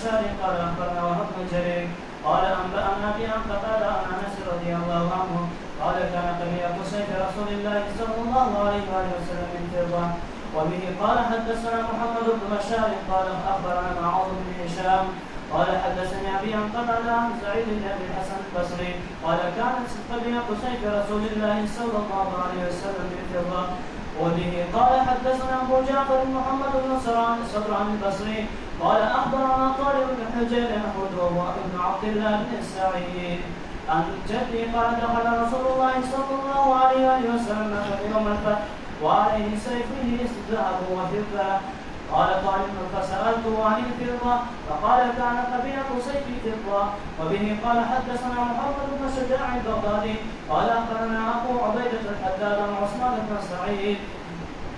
بشار قال اخبرنا وهب بن جرير قال انبانا ابي عن قتاده عن انس رضي الله عنه قال كان قبيله سيف رسول الله صلى الله عليه وسلم من فضه. وبه قال حدثنا محمد بن بشار قال اخبرنا معاذ بن هشام قال حدثني ابي عن قتاده عن سعيد بن ابي الحسن البصري قال كانت قبيله سيف رسول الله صلى الله عليه وسلم من فضه. وبه قال حدثنا ابو جعفر محمد بن صبران البصري قال اخبرنا طارق بن حجير وهو ابن عبد الله بن السعيد عن جدي قال دخل رسول الله صلى الله عليه وسلم يوم الفتح وعليه سيفه ذهب وفضه. قال طالب فسالته عن الفضه فقال كان قبيله سيف فضه. وبه قال حدثنا محمد بن شجاع البغدادي قال اخبرنا ابو عبيده الحداد عن عثمان بن سعيد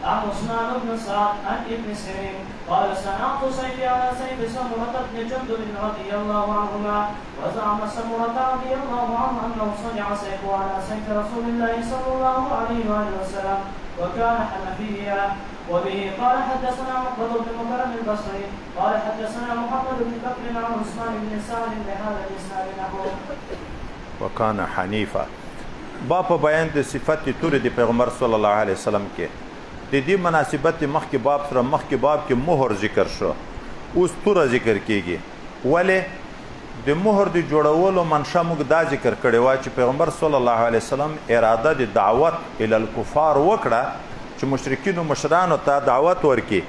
عن عثمان بن سعد عن ابن سيرين قال صنعت سيفي على سيف سمرة بن جندب رضي الله عنهما. وزعم سمرة رضي الله عنه انه صنع سيفه على سيف رسول الله صلى الله عليه وسلم وكان حنفيا. وبه قال حدثنا مقبض بن مكرم البصري قال حدثنا محمد بن بكر عن عثمان بن سعد بهذا الاسناد نحوه. وكان حنيفا. باب بیان د صفت تور د پیغمبر صلی الله علیه وسلم کې د دې مناسبت مخکې باب سره مخکې باب کې مهر ذکر شو، اوس توره ذکر کیږي. ولې د مهر د جوړولو منشا موږ دا ذکر کړی و چې پیغمبر صلی الله علیه وسلم اراده د دعوت ال الکفار وکړه چې مشرکین او مشرانو ته دعوت ورکي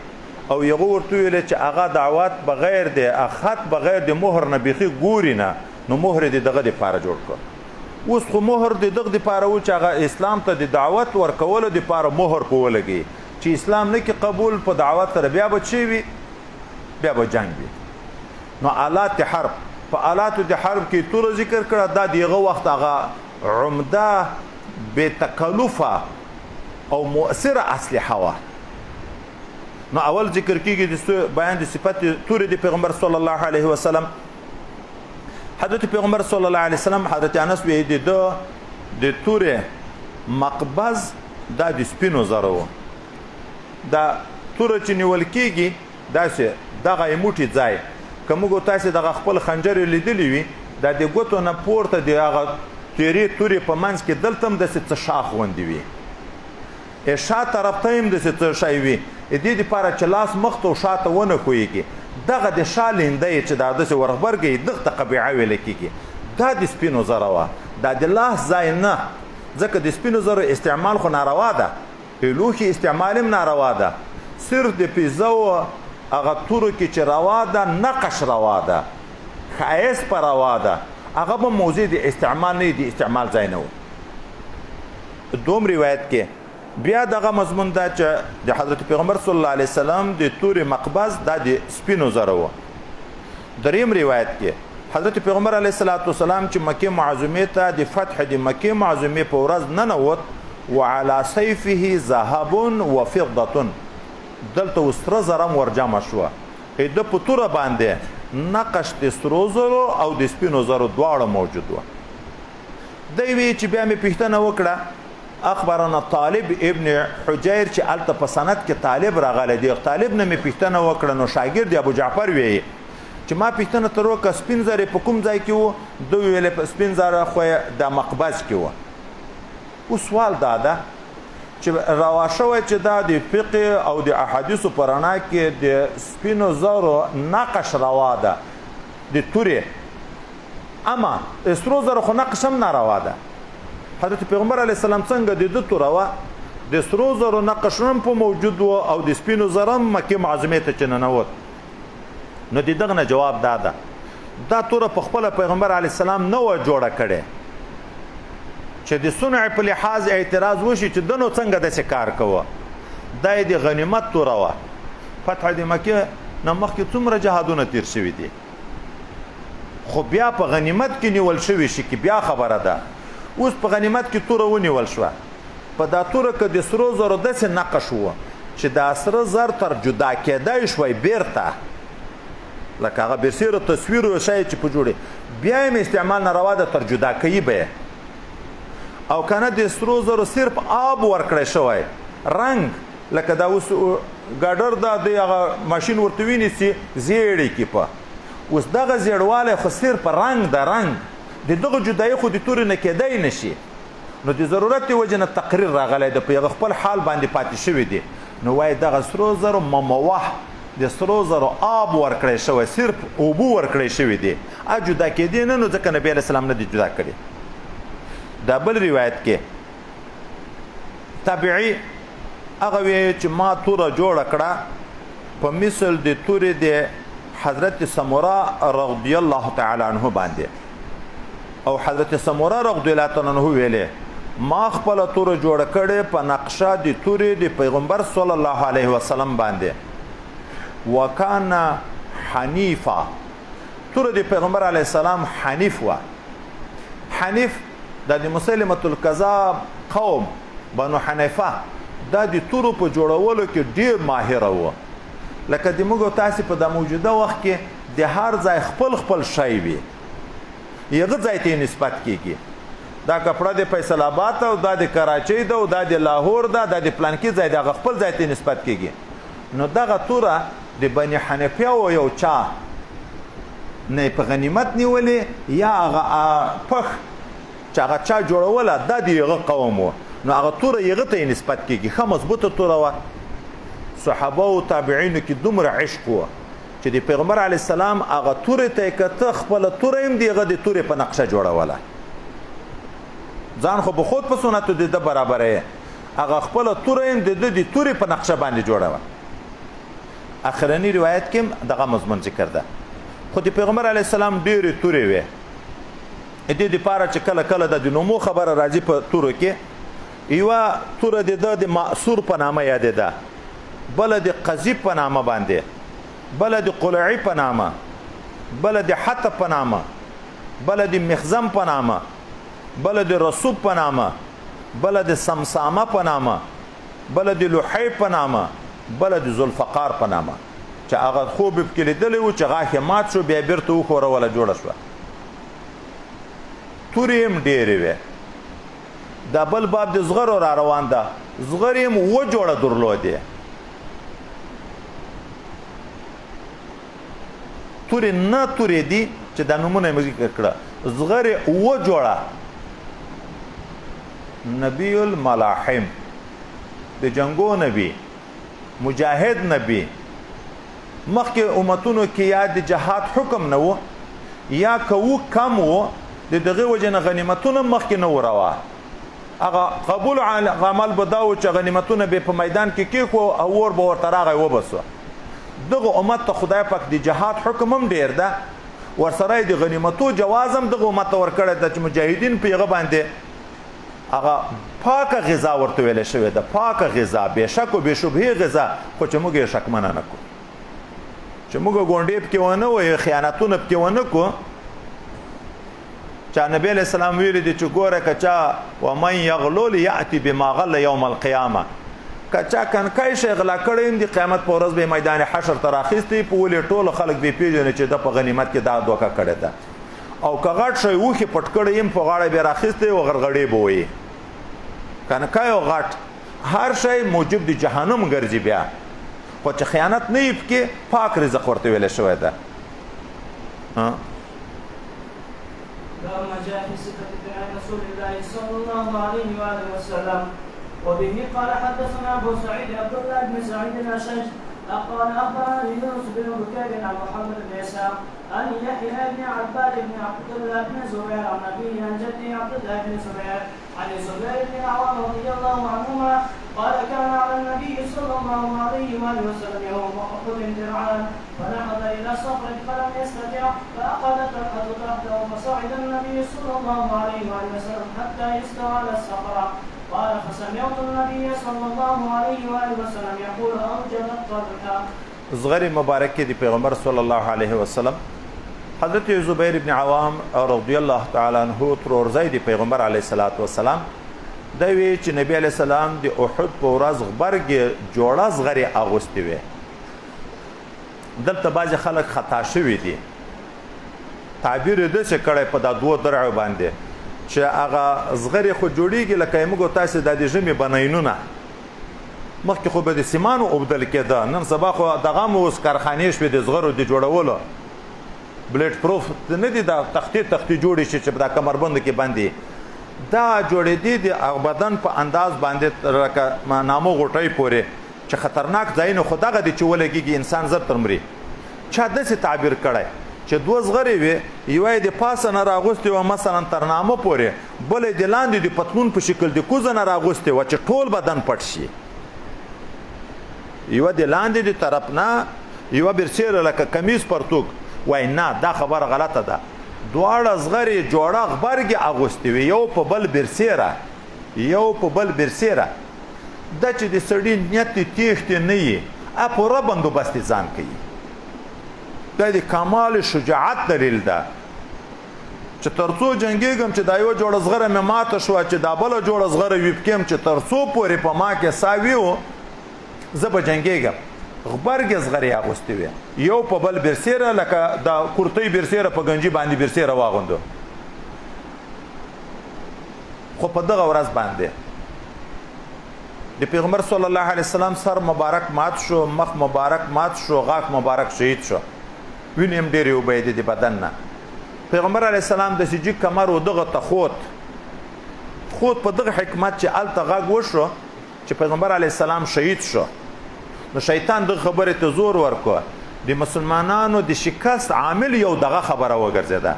او یغه ورته ویل چې هغه دعوت بغیر د اخت بغیر د مهر نه بيخي ګوري نه، نو مهر د دغه لپاره جوړ کړ. اوس خو مهر د دغه لپاره و چې هغه اسلام ته د دعوت ورکولو لپاره مهر پولګي چې اسلام نه کې قبول په دعوت سره بیا به چی وي، بیا به جنگ وي. نو آلات حرب، په آلاتو د حرب کې تور ذکر کړه دا دغه وخت هغه عمده بے تکلفه او مؤثره اسلحه وا. نو اول ذکر کیږي د بیان د صفات تور د پیغمبر صلی الله علیه وسلم. حضرت پیغمبر صلی الله علیه وسلم حضرت انس وی د تور مقبض دا د سپینو زرو دا تور چې نیول کیږي داسې دغه موټي ځای کومو تاسو دغه خپل خنجر لیدلی وي دا د ګوتو نه پورته دی هغه تیری توري په منځ کې دلتم د ست شاخ وندي وي شا طرف ته هم د ست شای وي دې لپاره چې لاس مخ ته شاته ونه کویږي دغه د شالندې چې دا د ورغبرګي دغه تقبیعه ویل کیږي دا د سپینو زره وا دا د لاس ځای نه ځکه د سپینو زره استعمال خو ناروا ده لوخي استعمال هم ناروا ده صرف د پیزو هغه تورو کې چې روا ده نقش روا ده خایس پر روا ده هغه به موضوع د استعمال نه دی استعمال ځای نه و. دوم روایت کې بیا دغه مضمون دا چې د حضرت پیغمبر صلی الله علیه وسلم د تور مقبض د سپینو زره و. دریم روایت کې حضرت پیغمبر علیه السلام چې مکه معظمه ته د فتح د مکه معظمه په ورځ ننوت وعلى سيفه ذهب وفضه دلته وسره زرم ورجمع شو د پتوره باندې نقش د سترو زرو او د سپینو زرو دواړه موجود و. دی وی چې بیا مې پښتنه وکړه اخبرنا طالب ابن حجیر چې الته په سند کې طالب راغلی دی طالب نه مې پښتنه وکړه نو شاګرد ابو جعفر وی چې ما پښتنه تر وکه سپین زره په کوم ځای کې وو دوی ویل په سپین زره خو د مقبض کې وو. او سوال دا ده چې رواشه چې دا د فقه او د احادیثو پرانا کې د سپینو زرو نقش روا ده د تورې اما سرو زرو خو نقش هم ناروا ده. حضرت پیغمبر علیه السلام څنګه د دو توروا د سرو زرو نقش هم په موجود و او د سپینو زرو مکه معظمه ته چننوت. نو د دغه جواب دا ده دا تور په خپل پیغمبر علیه السلام نو جوړه کړي چې د صنع په لحاظ اعتراض وشي چې دنو څنګه د کار کوه دا د غنیمت توره وه. فتح د مکه نه مخکې څومره جهادونه تیر شوي دي خو بیا په غنیمت کې نیول شوي شي کې بیا خبره ده. اوس په غنیمت کې توره ونیول شوه په دا توره کې د سرو زرو داسې نقش وه چې دا سره زر تر جدا کېدای شوی بیرته لکه هغه برسیره تصویر شی چې په جوړې بیا یې استعمال ناروا ده تر جدا کوي به او کنه د سرو زرو صرف آب ورکړی شوی رنگ لکه دا اوس ګاډر دا د هغه ماشین ورته وینیسي زیړې کې په اوس دغه زیړوالی خو صرف رنګ د رنګ د دغه جدایي خو د تورې نه کیدی نشي نو د ضرورت د وجې نه تقریر راغلی د په یغه خپل حال باندې پاتې شوي دي نو وایي دغه سرو زرو مموح د سرو زرو آب ورکړی شوی صرف اوبه ورکړی شوي دي جدا کېدی نه نو ځکه نبي علیه السلام نه دي جدا کړي دا بل روایت کې تابعي هغه وی چې ما توره جوړه کړه په مثل د تورې د حضرت سموره رضی الله تعالی عنه باندې او حضرت سموره رضی الله تعالی عنه ویلې ما خپل توره جوړه کړې په نقشه د تورې د پیغمبر صلی الله علیه وسلم باندې وکانا حنیفا توره د پیغمبر علیه السلام حنیف و حنیف د مسلمة الکذاب قوم بنو حنیفه دا د تورو په جوړولو کې ډیر ماهر و لکه د موږ تاسو په د موجوده وخت کې د هر ځای خپل خپل شی وي یغه ځای ته نسبت کیږي دا کپڑا د فیصل آباد او دا د کراچۍ دا او دا د لاهور دا د پلانکی ځای د خپل ځای ته نسبت کیږي نو دغه توره د بنی حنیفه او یو چا نه په غنیمت نیولې یا هغه پخ چې هغه چا جوړوله دا د یغه قوم و نو هغه توره یغه ته نسبت کیږي ښه مضبوطه توره و صحابه او تابعینو کې دومره عشق و چې د پیغمبر علی السلام هغه تورې ته کته خپل تورې هم دیغه د تورې په نقشه جوړوله ځان خو به خود په سنتو د برابرې هغه خپل تورې هم د تورې په نقشه باندې جوړوله اخرنی روایت کې دغه مضمون ذکر ده خو د پیغمبر علی السلام ډېرې تورې وې دې دپاره چې کله کله د نومو خبره راځي په تورو کې یوه توره د معصور په نامه یادېده بله د قذیب په نامه باندې بله د قلعی په نامه بله د حطب په نامه بله د مخزم په نامه بله د رسوب په نامه بله د سمسامه په نامه بله د لحی په نامه بله د ذوالفقار په نامه چې هغه خوب کې لیدلی و چې غاښ یې مات شو بیا بیرته وښوروله جوړه شوه تورې هم ډېرې وې دا بل باب د زغرو را روان ده زغر یې هم اووه جوړه درلودې تورې نه تورې دي چې دا نومونه یې ذکر کړه زغر یې اووه جوړه نبی الملاحم د جنګو نبی مجاهد نبی مخکې امتونو کې یا د جهاد حکم نه و یا کوو کم و د دغه وجه نه غنیمتونه مخکې نه و روا هغه قبول عمل به دا و چې غنیمتونه به په میدان کې کېښو او اور به ورته راغی وبسو دغه امت ته خدای پاک د جهاد حکم هم ډېر ده ورسره د غنیمتو جواز هم دغه امت ته ورکړی ده چې مجاهدین په هغه باندې هغه پاکه غذا ورته ویلی شوې ده پاکه غذا بې شک و بې شبهې غذا خو چې موږ یې شکمنه نه کړو چې موږ ګونډې پکې ونه وایو خیانتونه پکې ونه کړو چا نبی علیہ السلام ویلی دی چې ګوره که چا ومن یغلل یأتی بما غل یوم القیامه که چا کنکای شی غلا کړی هم د قیامت په ورځ به میدان حشر ته راخیستی په ولې ټولو خلک به پیژني چې د په غنیمت کې دا دوکه کړې ده او که غټ شی وښي پټ کړی هم په غاړه به راخیستی او غرغړې به وایي کنکای او غټ هر شی موجب د جهنم ګرځي بیا خو چې خیانت نه وي پکې پاک رزق ورته ویلی شوی ده ما جاء في صفة بناء رسول الله صلى الله عليه وآله وسلم وبه قال حدثنا أبو سعيد عبد الله بن سعيد الأشج قال أخبرني يونس بن بكير عن محمد بن إسحاق عن يحيى بن عباد بن عبد الله بن زبير عن أبيه عن جده عبد الله بن زبير عن الزبير بن العوام رضي الله عنهما قال كان على النبي صلى الله عليه وآله وسلم يوم أحد درعان فنهض إلى صخرة فلم يستطع فأخذ طلحة تحته فصعد النبي صلى الله عليه وآله وسلم حتى يستوى على الصخرة قال فسمعت النبي صلى الله عليه وآله وسلم يقول أوجبت طلحة زغر مبارک کې د پیغمبر صلی الله علیه وسلم حضرت زبیر ابن عوام رضی الله تعالی عنہ ترورزی د پیغمبر علیه الصلاۃ والسلام دا وی چې نبی علیه السلام د احد په ورځ غبرګ جوړه زغری اغوستي وي دلته بعض خلک خطا شوي دي تعبیر دې چې کړه په دا دوه درع باندې چې هغه زغری خو جوړیږي لکه موږ تاسو د دې ژمي بناینونه مخکې خو به د سیمانو اوبدل کېده نن سبا خو دغه مو اوس کارخانې شوې د زغرو د جوړولو بلیټ پروف نه دي دا تختې جوړې شي چې دا کمربند کې باندې دا جوړېدي د بدن په انداز باندې لکه نامو غوټۍ پورې چې خطرناک ځایونه خو دغه دي چې ولګېږي انسان زر تر مري چا داسې تعبیر کړی چې دوه زغرې وې یوه یې د پاسه نه راغوستې وه مثلا تر نامه پورې بله یې د لاندې د پتلون په شکل د کوزه نه راغوستې وه چې ټول بدن پټ شي یوه د لاندې د طرف نه یوه برسیره لکه کمیز پرتوک وای نه دا خبره غلطه ده دواړه زغرې جوړه غبرګې اغوستې وې یو په بل برسیره دا چې د سړي نیت تیښتې نه وي پوره بندوبست ځان کوي دا د کمال شجاعت دلیل ده چې تر څو جنګېږم چې دا یوه جوړه زغره مې ماته شوه چې دا بله جوړه زغره ویبکیم چې تر څو پورې په ما کې سا وي زه به جنګېږم غبرګې زغرې اغوستې وې یو په بل برسیره لکه دا کورتۍ برسیره په گنجي باندې برسیره واغوندو خو په دغه ورځ باندې د پیغمبر صلی الله علیه وسلم سر مبارک مات شو مخ مبارک مات شو غاښ مبارک شهید شو وینې هم ډېرې وبهېدې د بدن نه پیغمبر علیه السلام د سجي کمر و دغه ته خود په دغه حکمت چې هلته غږ وشو چې پیغمبر علیه السلام شهید شو نو شیطان دغه خبرې ته زور ورکړو د مسلمانانو د شکست عامل یو دغه خبره وګرځېده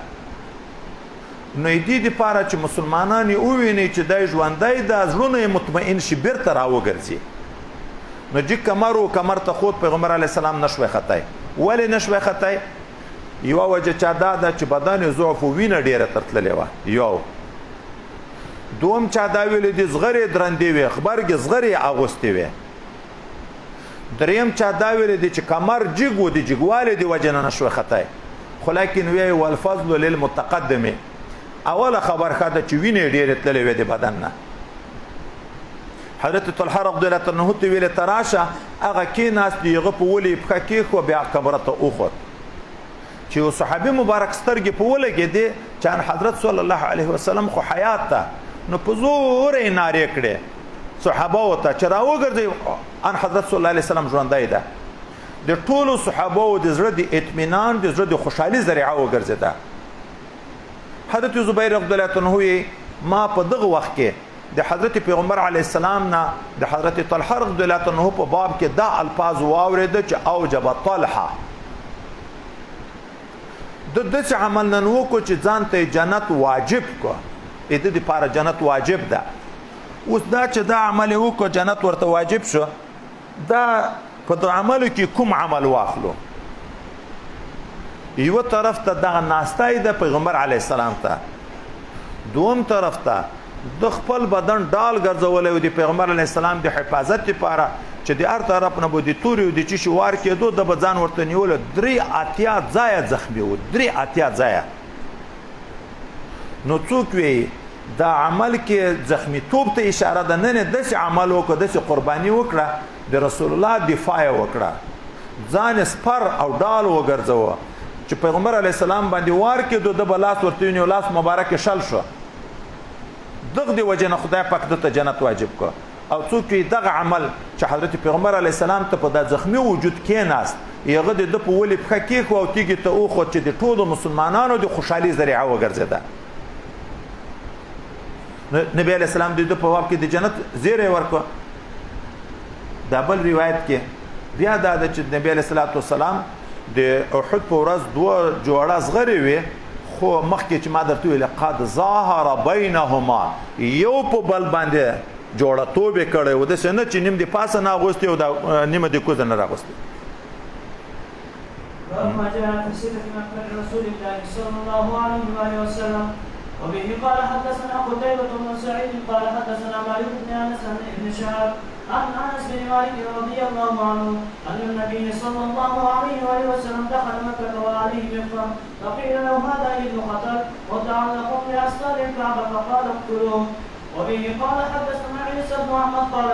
نو دې دپاره چې مسلمانان یې وویني چې دی ژوندی ده زړونه یې مطمئن شي بیرته راوګرځي نو جګ کمر و کمر ته خود پیغمبر علیه السلام نشوی خطی ولې نشوی خطی یوه وجه چا دا ده چې بدن یې ضعف و وینه ډېره تر تللې وه یو دوم چا دا ویلې دي زغرې درندې وې غبرګې زغرې اغوستې وې دریم چا دا ویلې دي چې کمر جګ و د جګوالې د وجې نه نشوی خطی خو لیکن وی والفضل للمتقدم اوله خبر ښه ده چې وینې ډېرې تللې وې د بدن نه حضرت طلحه رضی الله عنه ته ویلې ته راشه هغه کېناست د هغه په ولې پښه کېښوه بیا قبره ته وخوت چې یو صحابي مبارک سترګې په ولګېدې چې ان حضرت صلی الله علیه وسلم خو حیات ته نو په زور یې نارې کړې صحابهو ته چې راوګرځئ ان حضرت صلی الله علیه وسلم ژوندی ده د ټولو صحابهو د زړه د اطمینان د زړه د خوشحالي ذریعه وګرځېده حضرت زبیر رضی الله عنه ما په دغه وخت کې د حضرت پیغمبر علیه السلام نه د حضرت طلحه رضی الله عنه په باب کې دا الفاظ واورېده چې اوجب طلحه د داسې عمل نن وکړو چې ځان ته جنت واجب کړو د دې دپاره جنت واجب ده اوس دا چې دا عمل یې وکړو جنت ورته واجب شو دا په دغه عملو کې کوم عمل واخلو یو طرف ته دغه ناستای د پیغمبر علیه السلام ته دوم طرف ته د خپل بدن ډال ګرځولی و د پیغمبر علیه السلام د حفاظت لپاره چې د هر طرف نه به د تورې او د چیشي وار کېدو د به ځان ورته نیولو 83 ځایه زخمي و 83 ځایه نو څوک وی دا عمل کې زخمیتوب ته اشاره ده نه داسې عمل وکړه داسې قرباني وکړه د رسول الله دفاع یې وکړه ځان سپر او ډال وګرځوه چې پیغمبر علیه السلام باندې وار کېدو د به لاس ورته ونیو لاس مبارک شل شو دغه د وجې نه خدای پاک دته جنت واجب کړ او څوک دغه عمل چې حضرت پیغمبر علیه السلام ته په دا زخمي وجود کېناست هغه د ده په ولې پښه کېښوه او تیږې ته وخوت چې د ټولو مسلمانانو د خوشحالي ذریعه وګرځېده نبی علیه السلام د ده په باب کې د جنت زیری ورکړه دا بل روایت کې بیا دا ده چې نبی علیه السلام د احد په ورځ دوه جوړه زغرې وې خو مخکې چې ما درته ویل قد ظاهر بینهما یو په بل باندې جوړه توب یې کړی و داسې نه چې نیم د پاسه نه اغوستې او نیمه د کوزه نه راغوستې ما جاء في سيرة مقتل رسول الله صلى الله عليه وآله وسلم وبه قال حدثنا قتيبة بن سعيد قال حدثنا مالك بن أنس بن شهاب عن أنس بن مالك رضي الله عنه أن النبي صلى الله عليه وآله وسلم دخل مكة وعليه مغفر فقيل له هذا ابن خطر وتعلق بأستار الكعبة فقال اقتلوه وبه قال حدثنا عيسى بن أحمد قال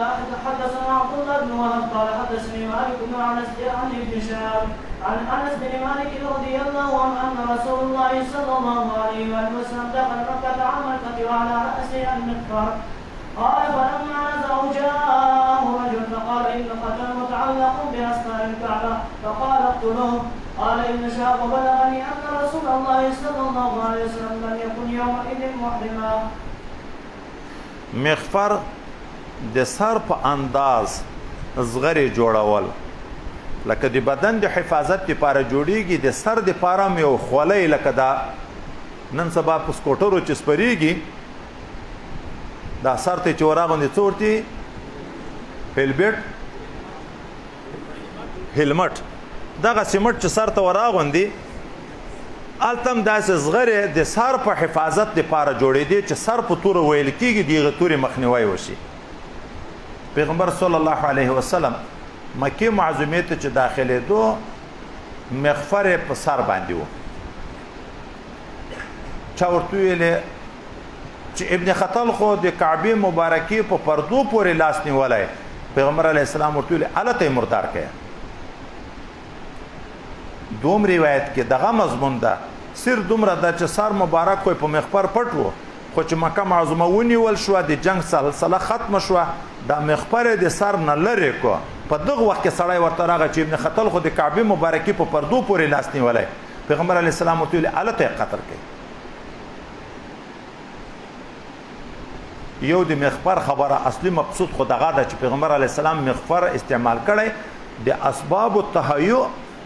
حدثنا عبد الله بن وهب قال حدثني مالك بن أنس عن ابن شهاب عن أنس بن مالك رضي الله عنه أن رسول الله صلى الله عليه وآله وسلم دخل مكة عام الفتح وعلى رأسه المغفر قال فلما نزعوا جاءه رجل فقال إن قتل متعلق بأستار الكعبة فقال اقتلوه قال ابن شهاب بلغني أن رسول الله صلى الله عليه وسلم لم يكن يومئذ محرما. مغفر د سر په انداز زغری جوړول لکه د بدن د حفاظت لپاره جوړیږي، د سر د لپاره یو خولۍ لکه دا نن سبا په سکوټرو چې سپریږي دا سر ته چې ورغوندې څه ورتي هیلمټ دغه سیمټ چې سر ته ورغوندي التم داسې زغری د سر په حفاظت لپاره جوړېدي چې سر په توره ویل کېږي دغه تورې مخنیوی وشي. پیغمبر صلی الله علیه وسلم مکه معظمه ته چې داخلېدو مغفر په سر باندې و. چا ورته ویلې چې ابن خطل خو د کعبه مبارکې په پردو پورې لاس نیولی. پیغمبر علیه السلام ورته ویلې هلته یې مردار کړه. دوم روایت کې دغه مضمون ده سر دومره ده چې سر مبارک کوی په مغفر پټ و، خو چې مکه معظمه ونیول شوه د جنگ سلسله ختمه شوه دا مغفر د سر نه لرې کو. په دغه وخت کې سړی ورته راغی چې ابن خطل خو د کعبې مبارکې په پردو پورې لاس نیولی. پیغمبر علیه السلام ورته ویلې هلته یې قتل کړئ. یو د مغفر خبره اصلي مقصود خو دغه ده چې پیغمبر علیه السلام مغفر استعمال کړی د اسباب التهیؤ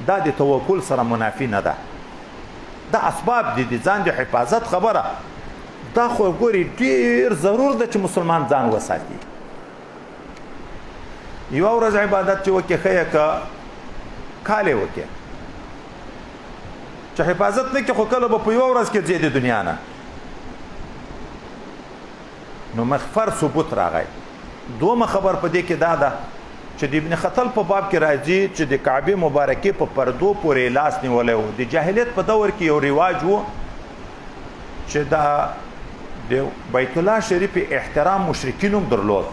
دا د توکل سره منافی نه ده. دا اسباب دي د ځان د حفاظت خبره دا خو ګوري ډیر ضرور ده چې مسلمان ځان وساتي. یو ورځ عبادت چې وکړي ښه که کالی وکړي چې حفاظت نه کړي خو کله به په یوه ورځ کې ځي د دنیا نه نو مغفر ثبوت راغی. دومه خبر په دې کې دا ده چې د ابن خطل په باب کې راځي چې د کعبې مبارکې په پردو پورې لاس نیولی و. د جاهلیت په دور کې یو رواج و چې دا د بیت الله شریف احترام مشرکین هم درلود.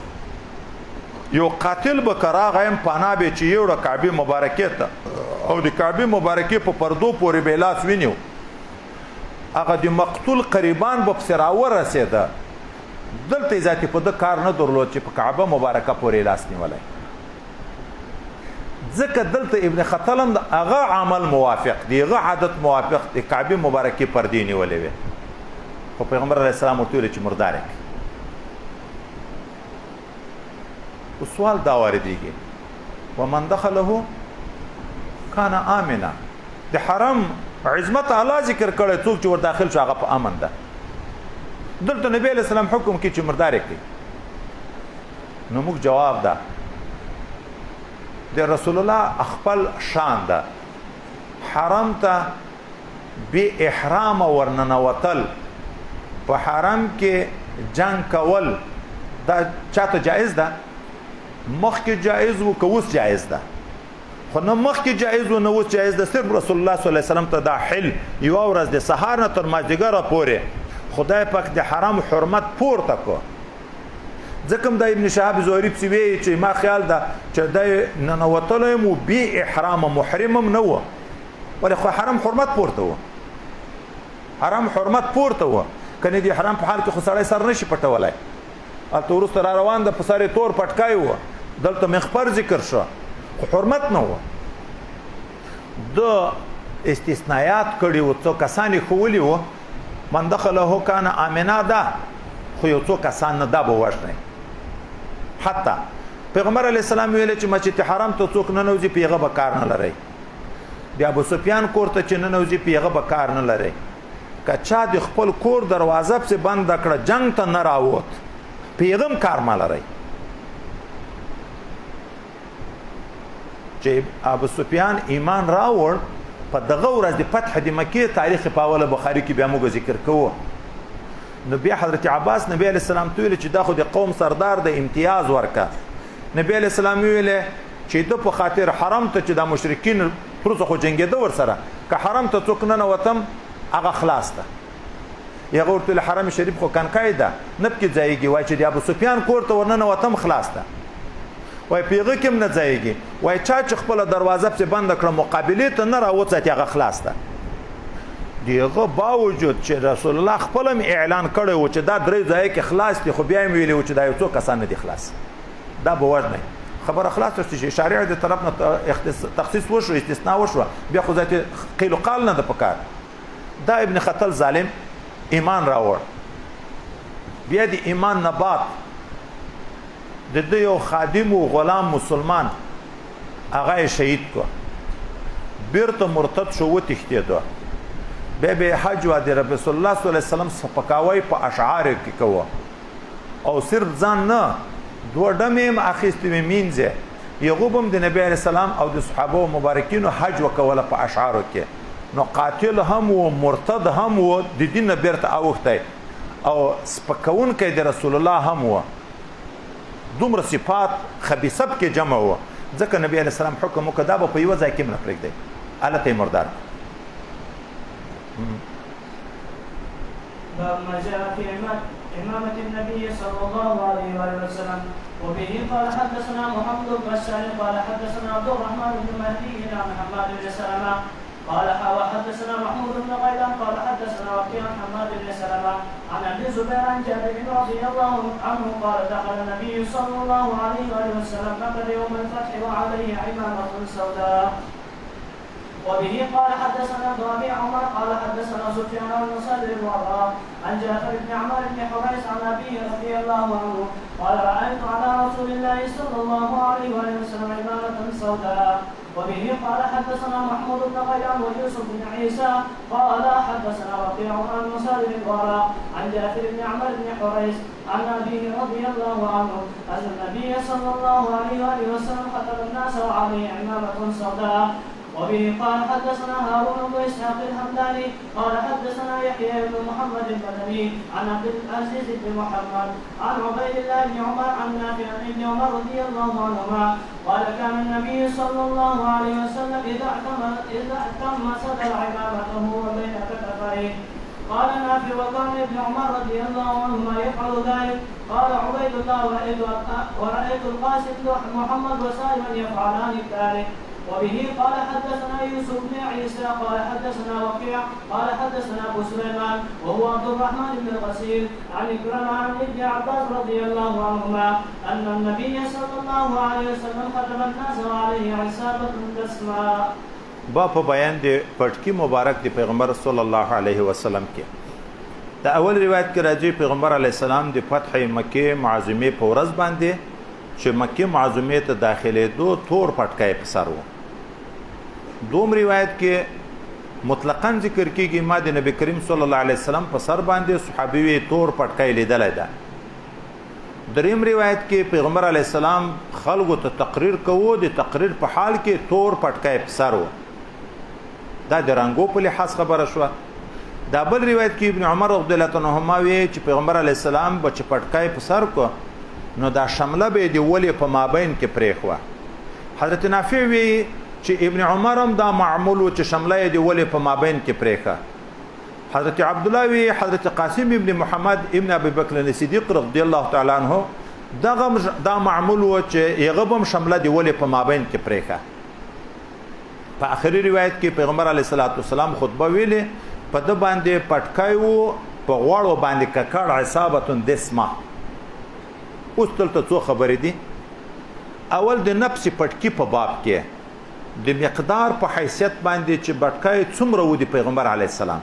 یو قاتل به که راغی پناه به چې یوړه کعبې مبارکې ته او د کعبې مبارکې په پردو پورې به لاس ونیو هغه د مقتول قریبان به پسې راورسېده. دلته ذاتې په ده کار نه درلود چې په کعبه مبارکه پورې لاس نیولی، ځکه دلته ابن خطل هم د هغه عمل موافق دی، هغه عادت موافق د کعبې مبارکې پردې نیولې وې. خو پیغمبر علیه السلام ورته ویلې چې مردار یې کړي. سوال دا واردېږي ومن دخله کان آمنا. د حرم عظمت الله ذکر کړی څوک چې ور داخل شو هغه په امن ده. دلته نبی علیه السلام حکم کوي چې مردار یې کړي. نو موږ جواب ده د رسول الله خپل شان ده حرم ته بی احرام ورننوتل په حرم کې جنگ کول دا چاته جایز ده؟ مخکې جایز و که اوس جایز ده؟ خو نه مخکې جایز و نه اوس جایز ده. صرف رسول الله صلی الله علیه وسلم ته دا حل یوه ورځ د سهار نه تر مازدیګره پورې خدای پاک د حرم حرمت پورته کو. ځکه دا ابن شهاب زهري پسې وایي چې ما خیال ده چې دی ننوتلی یم بې احرامه محرم هم نه و، ولې خو حرم حرمت پورته و. حرم حرمت پورته و، کنې د حرم په حال کې خو سړی سر نشي پټولی. هلته وروسته را روان ده په سر یې تور پټکی و، دلته مغفر ذکر شو خو حرمت نه و. د استثنایات کړي و، څو کسان یې ښولي و من دخله کان آمنا ده، خو یو څو کسان نه دا به وژنئ. حتی پیغمبر علیه السلام ویلی چې مسجد حرام ته څوک ننوځي په هغه به کار نه لرئ. د ابو سفیان کور ته چې ننوځي په هغه به کار نه لرئ. که چا د خپل کور دروازه پسې بنده کړه جنگ ته نه راووت په هغه هم کار مه لرئ. چې ابو سفیان ایمان راوړ په دغه ورځ د فتح د مکې تاریخ په اوله بخاري کې بیا موږ ذکر کوو. نو بیا حضرت عباس نبی علیه السلام ته ویلې چې دا خو د قوم سردار د امتیاز ورکه. نبی علیه السلام ویلې چې د په خاطر حرم ته چې دا مشرکین پروسه خو جنګېده ورسره که حرم ته څوک ننوتم هغه خلاص ده. هغه ورته ویل حرم شریف خو کنکای ده نه پکې ځایږي. وایي چې د ابو سفیان کور ته ورننوتم خلاص ده. وایي په هغه کې هم نه ځایږي. وایي چا چې خپله دروازه پسې بنده کړه مقابلې ته نه راوڅتې هغه خلاص ده. دغه باوجود چې رسول الله خپل هم اعلان کړی و چې دا درې ځایه کې خلاص دي، خو بیا یې ویلي و چې دا یو څو کسان نه دي خلاص، دا به وژنئ. خبره خلاصه شي شارع د طرف نه تخصیص وشو استثناء وشو بیا خو ذات قیل قال نه د پکار دا ابن خطل ظالم ایمان راوړ بیا د ایمان نه بعد د یو خادم او غلام مسلمان هغه شهید کو بیرته مرتد شو و تښتېدو به حج و د رسول الله صلی الله علیه وسلم سپکاوی په اشعار کې کوه او صرف ځان نه دوه ډمې اخیستې مینځه یغوبم د نبی علیه السلام او د صحابه مبارکینو حج وکوله په اشعارو کې نو قاتل هم و مرتد هم و د دین بیرته اوخته او سپکون کې د رسول الله هم و دومره صفات خبيثه کې جمع و ځکه نبی علیه السلام حکم وکړ په یو ځای کې نه پرېږدي الته مردار باب ما جاء في إمامة النبي صلى الله عليه وسلم وبه قال حدثنا محمد بن بشار قال حدثنا عبد الرحمن بن مهدي عن حماد بن سلمة قال وحدثنا محمود بن غيلان قال حدثنا وكيع عن حماد بن سلمة عن ابي الزبير عن جابر رضي الله عنه قال دخل النبي صلى الله عليه وسلم مكة يوم الفتح وعليه عمامة سوداء وبه قال حدثنا ابن ابي عمر قال حدثنا سفيان بن صدر الوراء عن جعفر بن عمر بن حريث عن ابيه رضي الله عنه قال رايت على رسول الله صلى الله عليه وسلم عمامة سوداء وبه قال حدثنا محمود بن غيلان ويوسف بن عيسى قال حدثنا وكيع عن مصادر الوراء عن جعفر بن عمر بن حريث عن ابيه رضي الله عنه ان النبي صلى الله عليه وسلم خطب الناس وعليه عمامة سوداء وبه قال حدثنا هارون بن اسحاق الحمداني قال حدثنا يحيى بن محمد البدوي عن عبد العزيز بن محمد عن عبيد الله بن عمر عن نافع بن عمر رضي الله عنهما قال كان النبي صلى الله عليه وسلم اذا اعتم صدر عمامته وبين كتفيه قال نافع وكان ابن عمر رضي الله عنهما يفعل ذلك قال عبيد الله ورأيت القاسم محمد وسالما يفعلان ذلك وبه قال حدثنا يوسف بن عيسى قال حدثنا وكيع قال حدثنا ابو سليمان وهو عبد الرحمن بن الغسيل عن إكرمة عن ابن عباس رضي الله عنهما ان النبي صلى الله عليه وسلم خطب الناس وعليه عصابة تسمى با په بیان د پټکی مبارک د پیغمبر صلی الله علیه وسلم کې د اول روایت کې راځي پیغمبر علی السلام د فتح مکه معظمه په ورځ باندې چې مکه معظمه ته داخله دو تور پټکای په سر وو دوم روایت کې مطلقاً ذکر کیږي ما د نبی کریم صلی الله علیه وسلم په سر باندې صحابي تور پټکای لیدل ده دریم روایت کې پیغمبر علی السلام خلکو ته تقریر کوو د تقریر په حال کې تور پټکای په سر وو دا د رنګو په لحاظ خبره شو دا بل روایت کې ابن عمر رضی الله عنهما وی چې پیغمبر علی السلام بچ پټکای په سر کو نو دا شمله به دی ولې په مابین کې پرېخوا حضرت نافع وی چې ابن عمر هم دا معمول چې شمله دی ولې په مابین کې پرېخوا حضرت عبد الله وی حضرت قاسم ابن محمد ابن ابي بکر صدیق رضی الله تعالی عنہ دا معمول چې یغبم شمله دی ولې په مابین کې پرېخوا په اخري روایت کې پیغمبر علیه الصلاۃ والسلام خطبه ویلې په د باندې پټکای وو په غوړو باندې ککړ عصابه دسمه اوس دلته څو خبرې دي اول د نفس پټکی په باب کې د مقدار په حیثیت باندې چې پټکای څومره و د پیغمبر علی السلام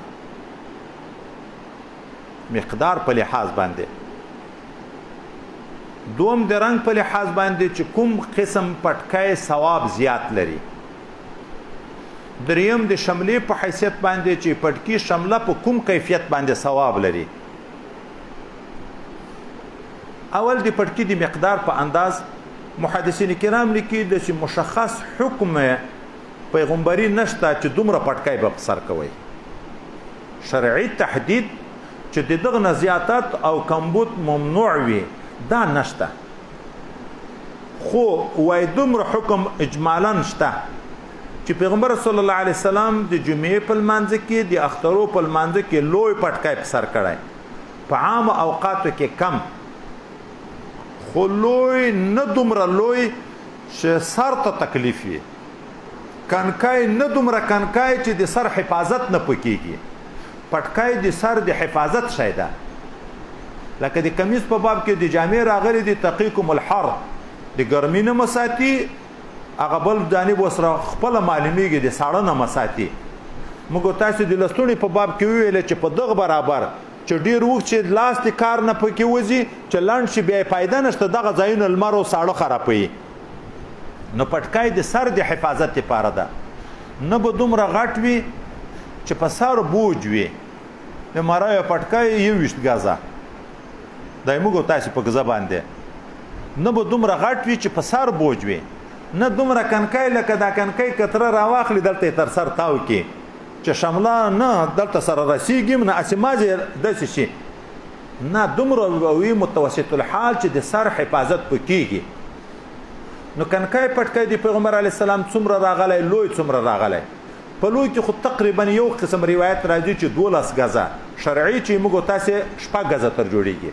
مقدار په لحاظ باندې دوم د رنگ په لحاظ باندې چې کوم قسم پټکای ثواب زیات لري دریم د شملې په حیثیت باندې چې پټکی شمله په کوم کیفیت باندې ثواب لري اول د پټکی د مقدار په انداز محدثین کرام لیکي د مشخص حکم پیغمبري نشته چې دومره پټکای به سر کوي شرعي تحدید چې دغه زیاتات او کمبود ممنوع وي دا نشته خو وای دومره حکم اجمالا نشته چې پیغمبر صلی الله علیه وسلم د جمعې په منځ کې د اخترو په منځ کې لوی پټکای په سر کړای په عام اوقاتو کې کم خو لوی نه دومره لوی چې سر ته تکلیف وي کنکای نه دومره کنکای چې د سر حفاظت نه پکېږي پټکای د سر د حفاظت شی ده لکه د کمیس په باب کې د جامع راغلي د تقیکم الحر د ګرمي نه مساتي هغه بل جانب وسره خپل معلومیږي د ساړه نه مساتي. موږ تاسو د لستونی په باب کې ویل چې په دغه برابر چې ډیر وخت چې لاس د کار نه پکې وځي چې لاند شي بیا فایده نشته دغه ځایونه لمر او ساړه خرابوي. نو پټکای د سر د حفاظت لپاره ده، نه به دومره غټ وي چې په سر بوج وي. د مرای پټکای 21 غزه دای موږ تاسو په غزه باندې، نه به دومره غټ وي چې په سر بوج وي، نه دومره کنکای لکه دا کنکای کتره راواخلي دلته تر سر تاو کې چې شمله نه دلته سره رسیږي نه اسماجه داسې شي، نه دومره وي متوسط الحال چې د سر حفاظت پکېږي. نو کنکای پټکای د پیغمبر علی السلام څومره راغلی لوی څومره راغلی په لوی کې خو تقریبا یو قسم روایت راځي چې 12 غزه شرعي چې موږ تاسو 6 غزه تر جوړیږي.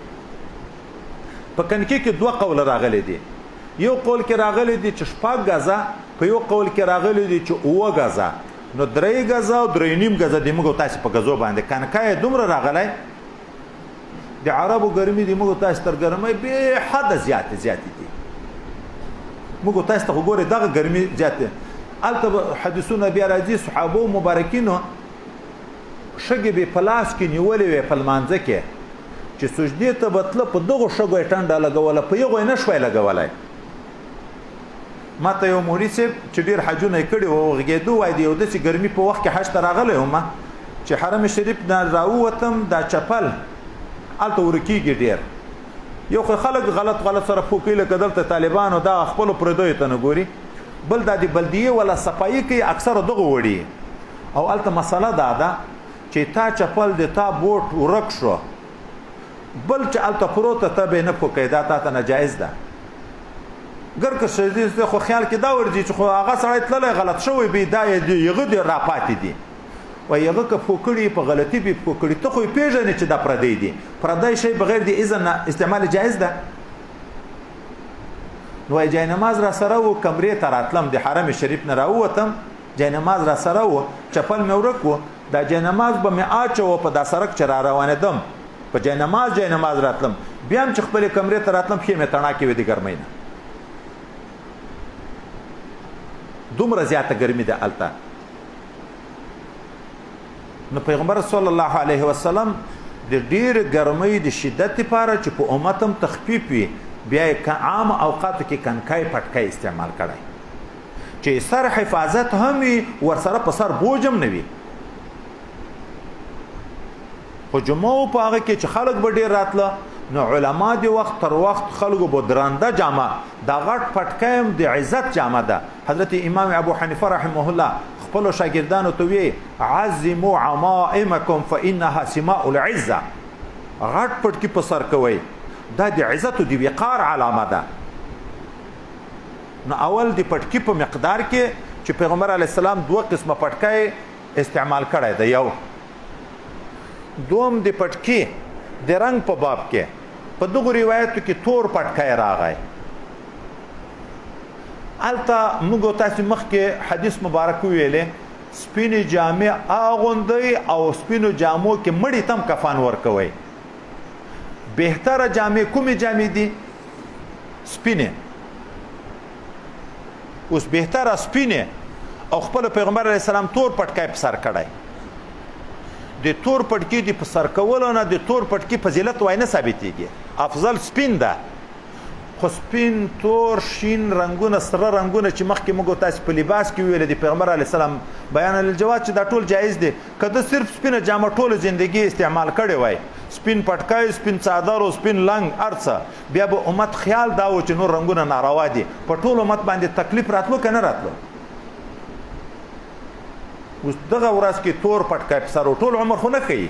په کنکی کې 2 قول راغلي دي، یو قول کې راغلي دي چې 6 غزه، په یو قول کې راغلي دي چې 9 غزه. نو 3 غزه او 3.5 غزه د موږ تاسو په غزو باندې کنکای دومره راغلی. د عربو ګرمي دي موږ تاسو تر ګرمۍ به حد زیات دي. موږ تاسو ته وګورئ دغه ګرمي زیاته الته حدیثونه بیا راځي صحابه مبارکینو شګې به پلاس کې نیولې وې په لمانځه کې چې سجدې ته بتله په دغه شګو ټنډه لګوله په یو نه شوي لګولای. ما ته یو مولوي صاحب چې ډېر حجونه کړي وو غږېدو وای دی یو داسې ګرمي په وخت کې حج ته راغلی وم چې حرم شریف نه راووتم دا چپل هلته ورکېږي ډېر. یو خو خلک غلط سره پوکي لکه دلته طالبانو دا خپلو پردیو ته نه ګوري، بل دا د بلدیې ولا صفایي کوي اکثره دغه وړي. او هلته مسله دا ده چې تا چپل د تا بوټ ورک شو بل چې هلته پروته ته به نه پوکې دا تا ته ناجایز ده. ګر که شدید خو خیال کې دا ورځي چې خو هغه سړی تللی غلط شوی به دا یغه دې راپاتې دي و یغه که پوکړي په غلطي به پوکړي ته خو پیژنې چې دا پردی دي. پردی شی بغیر د اذن استعمال جایز ده. نو جای نماز را سره و کمرې ته راتلم د حرم شریف نه راووتم جای نماز را سره و چپل مې ورک و دا جای نماز به مې اچو په دا سړک چې را روانېدم په جای نماز راتلم بیا هم چې خپلې کمرې ته راتلم پښې مې تڼاکې وې د ګرمۍ نه. دومره زیاته ګرمي ده هلته. نو پیغمبر صلی الله علیه وسلم د ډېر ګرمۍ د شدت لپاره چې په امت هم تخفیف وي بیا یې عام اوقاتو کې کنکای پټکای استعمال کړی چې سر حفاظت هم وي ورسره په سر بوج هم نه وي. خو جمعو په هغه کې چې خلک به ډېر راتله نو علما د وخت تر وخت خلکو به درانده جامه دا غټ پټکای هم د عزت جامه ده. حضرت امام ابو حنیفه رحمه الله خپلو شاګردانو ته وی عزموا عمائمکم فانها سماء العزه، غټ پټکی په سر کوئ دا د عزت او د وقار علامه ده. نو اول د پټکی په مقدار کې چې پیغمبر علی السلام 2 قسمه پټکای استعمال کړی دی. یو دوم د پټکی د رنگ په باب کې په دغه روایتو کې تور پټکای راغی. الته موږ تاسو مخکې حدیث مبارک ویلې سپینې جامې اغوندئ او سپینو جامو کې مړی تم کفن ورکوئ. بهتره جامې کومې جامې دي؟ سپینې. اوس بهتره سپینې او خپل پیغمبر علیه السلام تور پټکی په سر کړی. د تور پټکی د په سر کولو نه د تور پټکی فضیلت وای نه ثابتېږي، افضل سپین ده. خو سپین تور شین رنگونه سره رنگونه چې مخکې موږ تاسو په لباس کې ویل د پیغمبر علی السلام بیان الجواز چې دا ټول جایز دي. کله صرف سپینه جامه ټول ژوندۍ استعمال کړي وای سپین پټکای سپین څادر او سپین لنګ ارڅه بیا به امت خیال دا و چې نور رنگونه ناروا دي په ټول امت باندې تکلیف راتلو کنه راتلو. اوس دغه ورځ کې تور پټکای په سر ټول عمر خو نه کوي.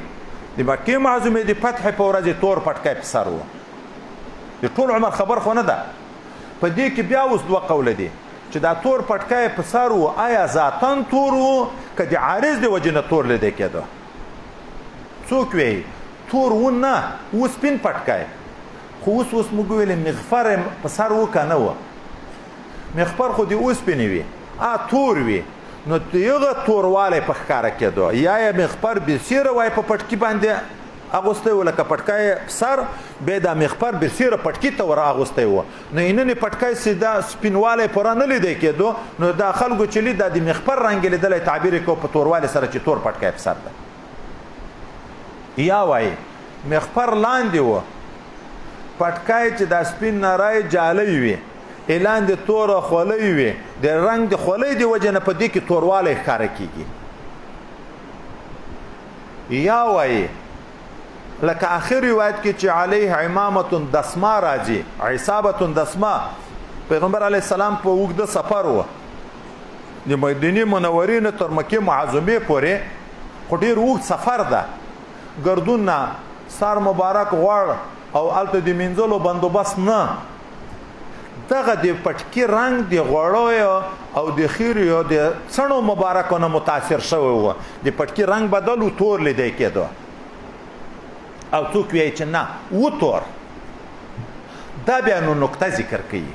د مکې معظمې د فتح په ورځ تور پټکای په سر و د ټول عمر خبر خو نه ده. په دې کې بیا اوس 2 قول دي چې دا تور پټکای په سر و آیا ذاتن تور و که د عارض د وجې نه تور لیدی کېده. څوک وایي تور و نه و سپین پټکای. خو اوس موږ ویلې مغفر په سر و که نه و. مغفر خو د اوسپنې وي تور وي نو دغه توروالی په ښکاره کېدو یا یې مغفر بسیره وای په پټکي باندې اغوستی و لکه پټکی سر بیا د مخپر برسیره پټکي ته ور اغوستی و نو ایننې پټکی سیده سپینوالی پوره نه لیدی کېدو نو دا خلکو چې لید دا د مخپر رنګ لیدلی تعبیر یې کو په توروالی سره چې تور پټکی په سر ده یا وایي مخپر لاندې و پټکی چې دا سپین نری جالی وي لاندې توره خولۍ وي د رنګ د خولۍ د وجې نه په دې کې توروالی ښکاره کېږي یا وایي لکه آخر روایت کې چې علیه عمامة دسما راځي عصابة دسما پیغمبر علیه السلام په اوږده سفر و د مدینې منورې نه تر مکې معظمې پورې خو ډېر اوږد سفر ده ګردون نه سر مبارک غوړ او هلته د مینځلو بندوبست نه دغه د پټکي رنګ د غوړیو او د خیریو د څڼو مبارکو نه متاثر شوی و د پټکي رنګ بدل و تور لیدی کېدو او څوک وایي چې نه و تور دا بیا نو نکته ذکر کوي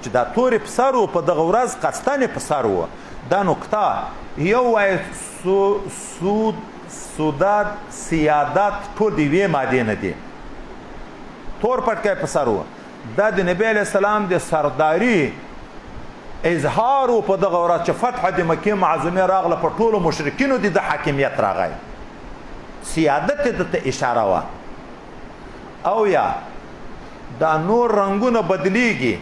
چې دا تورې په سر و په دغه ورځ قسطنې په سر و دا نکته یو وایي سودات سیادت ټول د یوې مادې نه دي تور پټکی په سر و دا د نبی علیه السلام د سرداري اظهار و په دغه ورځ چې فتح د مکې معظمې راغله په ټولو مشرکینو د حاکمیت راغی سیادت ته اشاره وه او یا دا نور رنګونه بدلیږي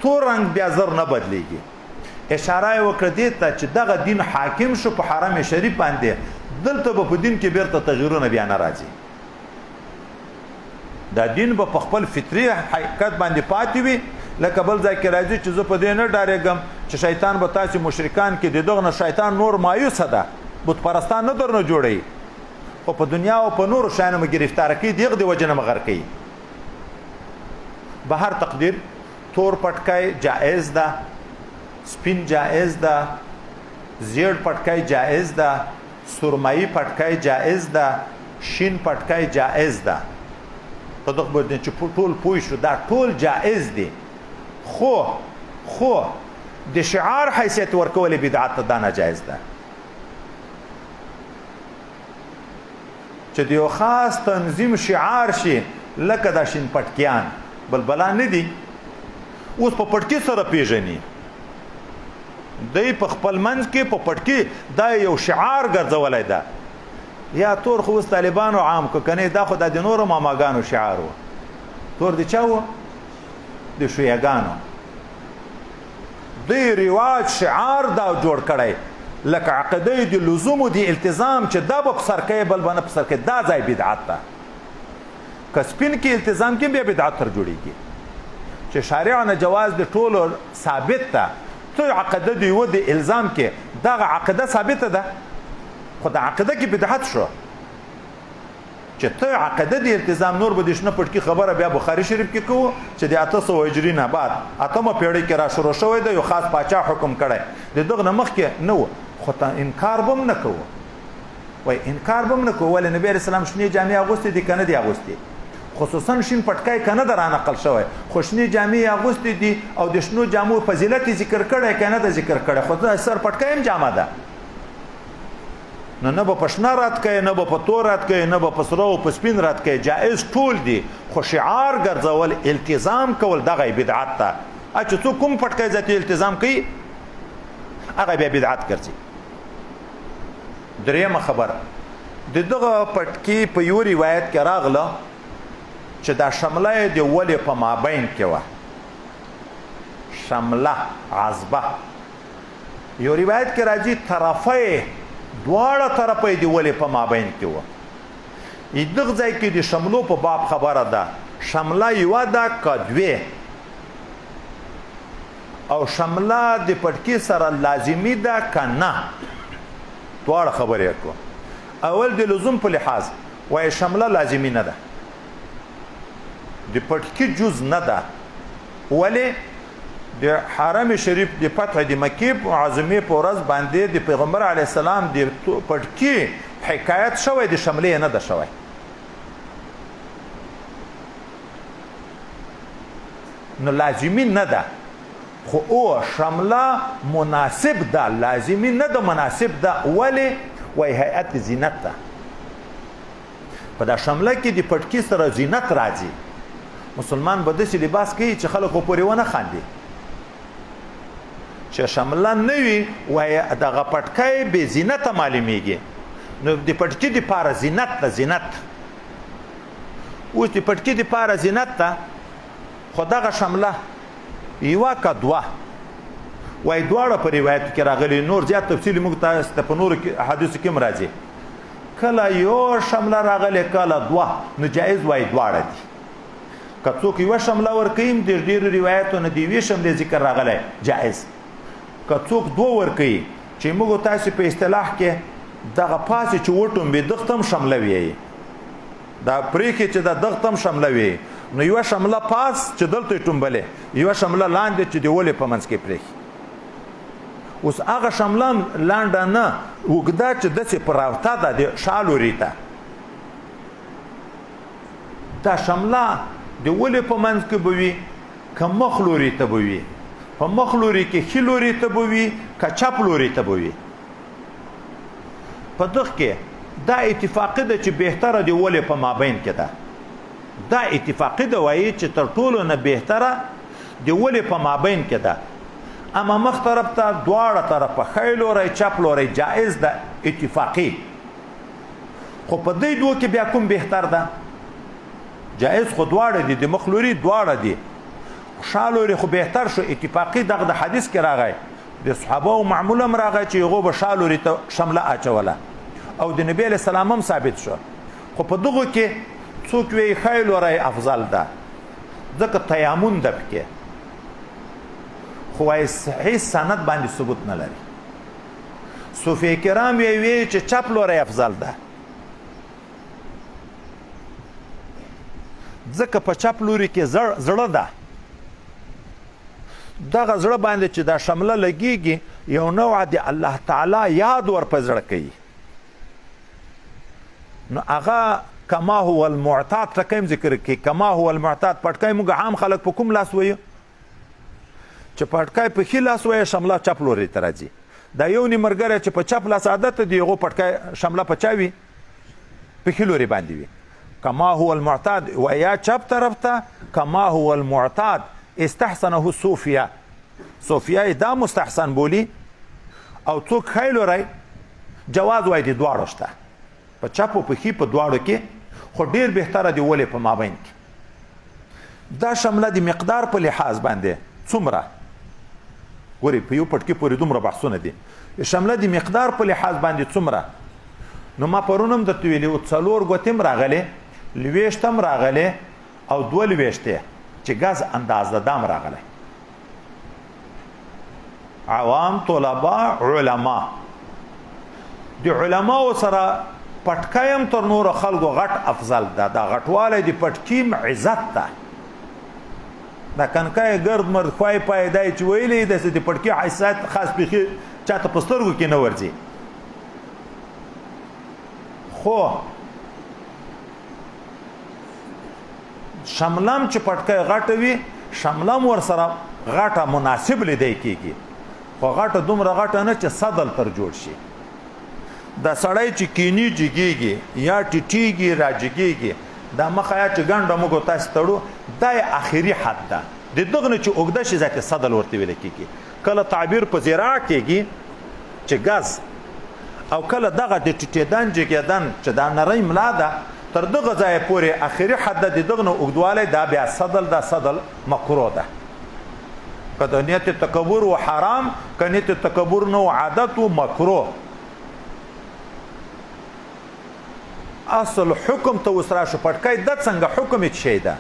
تور رنګ بیا زر نه بدلیږي اشاره یې وکړه دې ته چې دغه دین حاکم شو په حرم شریف باندې دلته به په دین کې بیرته تغییرونه بیا نه راځي دا دین به په خپل فطري حقیقت باندې پاتې وي لکه بل ځای کې راځي چې زه په دې نه ډارېږم چې شیطان به تاسې مشرکان کې د دغه نه شیطان نور مایوسه ده بت پرستان نه درنه جوړوي خو په دنیا او په نورو شیانو مې ګرفتاره کوي دغه د وجې نه مې غر کوي به هر تقدیر تور پټکی جائز ده سپین جائز ده زیړ پټکی جائز ده سرمایي پټکی جائز ده شین پټکی جائز ده په دغه باندې چې ټول پوه شو دا ټول جائز دي خو د شعار حیثیت ورکول بدعت دا ناجایز ده چې د یو خاص تنظیم شعار شي لکه دا شین پټکیان بلبلا نه دي اوس په پټکي سره پیژني دی په خپل منځ کې په پټکي دا یو شعار ګرځولی ده یا تور خو اوس طالبانو عام که کنې دا خو دا د نورو ماماګانو شعار و تور د چا و د شیعګانو دی رواج شعار دا جوړ کړی لکه عقیده د لزوم و د التزام چې دا به په سر کوي بل به نه په سر کوي دا ځای بدعت ده که سپین کې التزام کې بیا بدعت تر جوړېږي چې شارع نه جواز د ټولو ثابت ده ته عقیده د یوه د الزام کې دغه عقیده ثابته ده خو د عقیده کې بدعت شو چې ته عقیده د التزام نور به د شنه پټکي خبره بیا بخاري شریف کې کوو چې د 800 هجري نه بعد اتمه پیړۍ کې را شروع شوی دی یو خاص پاچا حکم کړی د دغه نه مخکې نه و خو ته انکار به هم نه کوو وایي انکار به هم نه کوو ولې نبي علیه السلام شنې جامې اغوستې دي که نه دي اغوستې خصوصا شین پټکی که نه ده رانقل شوی خو شنې جامې یې اغوستې دي او د شنو جامو فضیلت یې ذکر کړی که نه ده ذکر کړی خو سر پټکی هم جامه ده نه به په شنه رات کوي نه به په تور رات کوي نه به په سره او په سپین رات کوي جایز ټول دي خو شعار ګرځول التزام کول دغه بدعت ده چې څوک کوم پټکی ذاتي التزام کوي هغه بیا بدعت ګرځي درېیمه خبره د دغه پټکي په یو روایت کې راغله چې دا شمله یې د ولې په مابین کې وه شمله عذبه یو روایت کې راځي طرفه دواړه طرفه یې د ولې په مابین کې وه دغه ځای کې د شملو په باب خبره ده شمله یوه ده که دوې او شمله د پټکي سره لازمي ده که نه دواړه خبرې کړو اول د لزوم په لحاظ وایي شمله لازمي نه ده د پټکي جز نه ده ولې د حرم شریف د فتح د مکې معظمې په ورځ باندې د پیغمبر علیه السلام د پټکي حکایت شوی د شملې نه ده شوی نو لازمي نه ده خو او شمله مناسب ده لازمي نه ده مناسب ده ولې وایي هیئت زینت ده په دا شمله کې د پټکي سره زینت راځي. مسلمان به داسې لباس کوي چې خلکو پورې ونه خاندي. چې شمله نه وي وایي دغه پټکی بې زینته معلومیږي. نو د پټکي دپاره زینت ته زینت اوس د پټکي دپاره زینت ته خو دغه شمله یوه که دوه وایي دواړه په روایتو کې راغلي. نور زیات تفصیل موږ تاسو ته په نورو حدیثو کې هم راځي. کله یو شمله راغلی کله دوه نو جایز وایي دواړه دي. که څوک یوه شمله ورکوي د ډېرو روایتو نه د یوې شملې ذکر راغلی جایز. که څوک دوه ورکوي چې موږ تاسو په اصطلاح کې دغه پاسې چې وټومبې دغه ته هم شمله ویایي. دا پرېښې چې دغه ته هم شمله ویایي. نو یوه شمله پاس چې دلته یې ټومبلې یوه شمله لاندې چې د ولې په منځ کې پرېښي. اوس هغه شمله هم لانډه نه اوږده چې داسې په راوته ده د شا لوري ته. دا شمله د ولې په منځ کې به وي که مخ لوري ته به وي. په مخ لوري کې ښي لوري ته به وي که چپ لوري ته به وي. په دغه کې دا اتفاقي ده چې بهتره د ولې په مابین کې ده. دا اتفاقي ده وایي چې تر ټولو نه بهتره د ولې په مابین کې ده. اما مخ طرف ته دواړه طرفه ښی لوری چپ لوری جایز ده اتفاقي. خو په دې دوه کې بیا کوم بهتر ده؟ جایز خو دواړه دي. د مخ لوري دواړه دي. شا لوري خو بهتر شو اتفاقي. دغه د حدیث کې راغی د صحابه معمول هم راغی چې هغو به شا لوري ته شمله اچوله او د نبي علیه السلام هم ثابت شو. خو په دغو کې څوک وایي ښی لوری افضل ده ځکه تیامن ده پکې. خو وایي صحیح سند باندې ثبوت نه لري. صوفیه کرام یې وایي چې چپ لوری افضل ده ځکه په چپ لوري کې زړه ده. دغه زړه باندې چې دا شمله لګیږي یو نوع د الله تعالی یاد ور په زړه کوي. نو هغه کما هو المعتاد ټکی ذکر کوي. کما هو المعتاد پټکی موږ عام خلک په کوم لاس وایو چې پټکی په ښي لاس وایي شمله چپ لوري ته راځي. دا یو نیمرګری چې په چپ لاس عادت دی هغو پټکی شمله په چا وي په ښي لوري باندې وي. کما هو المعتاد و یا چپ طرف ته کما هو المعتاد استحسنه صوفیه. صوفیه دا مستحسن بولی او څوک ښی لوری جواز وایي د دواړو شته په چپ او په ښي په دواړو کې. خو ډېر بهتره د ولې په مابین کې. دا شمله د مقدار په لحاظ باندې څومره ګورئ په یو پټکي پورې دومره بحثونه دي. شمله د مقدار په لحاظ باندې څومره نو ما پرون هم درته ویلي و 4 ګوتې هم راغلې 20 هم راغلې او 22 چې ګاز اندازه دام راغلی. عوام طلبا علما د علماو سره پټکی هم تر نورو خلکو غټ افضل ده. دا غټوالی د پټکي عزت ده. دا کنکای ګرد مرد خوای پای دی چې ویلی داسې د پټکي حیثیت خاص بیخي چاته په سترګو کې نه ورځي. خو شملم چې پټکی غټه وي شملم ورسره غټه مناسب لیدی کېږي. خو غټه دومره غټه نه چې صدل تر جوړ شي. دا سړی چې کینی جګیږي یا ټیټیږي را جګیږي دا مخه یا چې ګنډه موږ تاسو تړو دا آخري حد ده. د دغه نه چې اوږده شي ذات صدل ورته ویل کېږي. کله تعبیر په زراع کېږي چې ګاز او کله دغه د ټیټېدن جګېدن چې دا نری ملا ده تر دغه ځایه پورې آخري حد ده. د دغه نه اوږدوالی دا بیا صدل ده. صدل مکروه ده. که د نیت تکبر و حرام که نیت تکبر نه و عادت و مکروه. اصل حکم ته اوس راشه پټکی د څنګه حکم یې شی ده.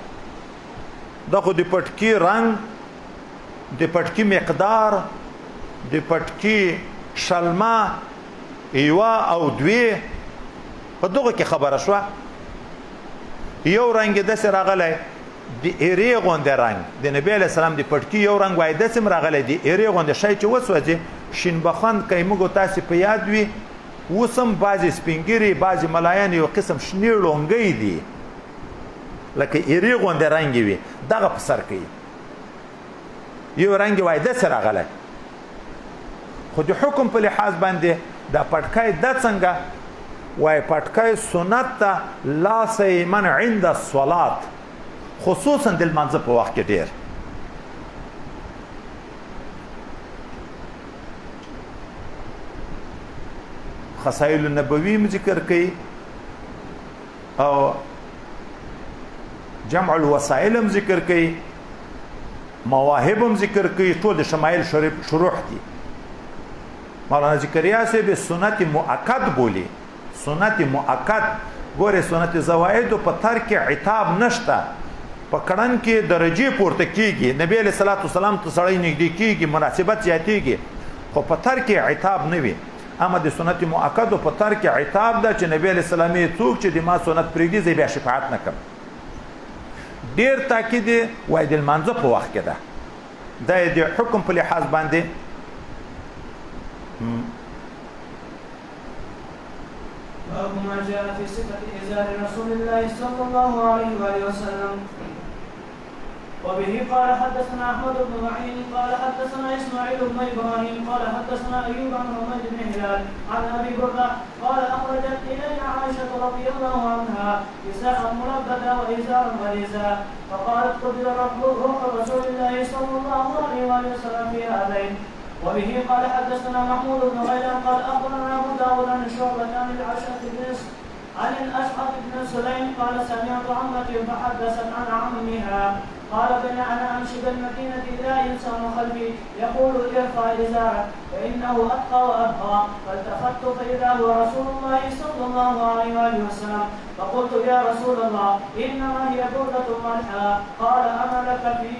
دا خو د پټکي رنګ د پټکي مقدار د پټکي شلمه یوه او دوې په دغه کې خبره شوه. یو رنګ یې داسې راغلی د ایرې غوندې رنګ د نبي علیه السلام د پټکي یو رنګ وایي داسې هم راغلی د ایرې غوندې شی چې وسوځي شین بخند که موږ تاسې په یاد وي اوس هم بعضې سپینګیري بعضې ملایان یو قسم شنې ړونګۍ دي لکه ایرې غوندې رنګ وي دغه په سر کوي. یو رنګ وایي داسې راغلی. خو د حکم په لحاظ باندې دا پټکی دا څنګه وای پټکی سنت ته لا سیمن عند الصلات، خصوصا د لمانځه په وخت کې ډیر. خصائل النبوي م ذکر کوي او جمع الوسائل م ذکر کوي، مواهب م ذکر کوي، ټول د شمایل شروح دي. مولانا زکریا صاحب سنت مؤکد بولی. سنت مؤکد ګوره سنت زوائد په ترک عتاب نشته، په کړن کې درجه پورته کیږي، نبی علیہ الصلوۃ والسلام ته سړی نږدې کیږي، مناسبت زیاتیږي، خو په ترک عتاب نه وي. اما د سنت مؤکد په ترک عتاب ده چې نبی علیہ السلام څوک چې د ما سنت پرېږدي زه بیا شفاعت نه کوم. ډیر تاکید وای د لمانځه په وخت کې ده د حکم په لحاظ باندې باب ما جاء في صفة إزار رسول الله صلى الله عليه وآله وسلم. وبه قال حدثنا أحمد بن معين قال حدثنا إسماعيل بن إبراهيم قال حدثنا أيوب عن حميد بن هلال عن أبي بردة قال أخرجت إلينا عائشة رضي الله عنها إزارا ملبدا وإزارا غليظا فقالت قبل روح رسول الله صلى الله عليه وآله وسلم في هذين. وبه قال حدثنا محمود بن غيلان قال أخبرنا أبو داود عن شعبة عن الأشعث بن سليم قال سمعت عمتي فحدثت عن عمها قال بني أنا أمشي بالمدينة إذا إنسان خلفي يقول ارفع إزارك فإنه أتقى وأبقى فالتفت فإذا هو رسول الله صلى الله عليه وآله وسلم فقلت يا رسول الله إنما هي بردة ملحى قال أنا لك في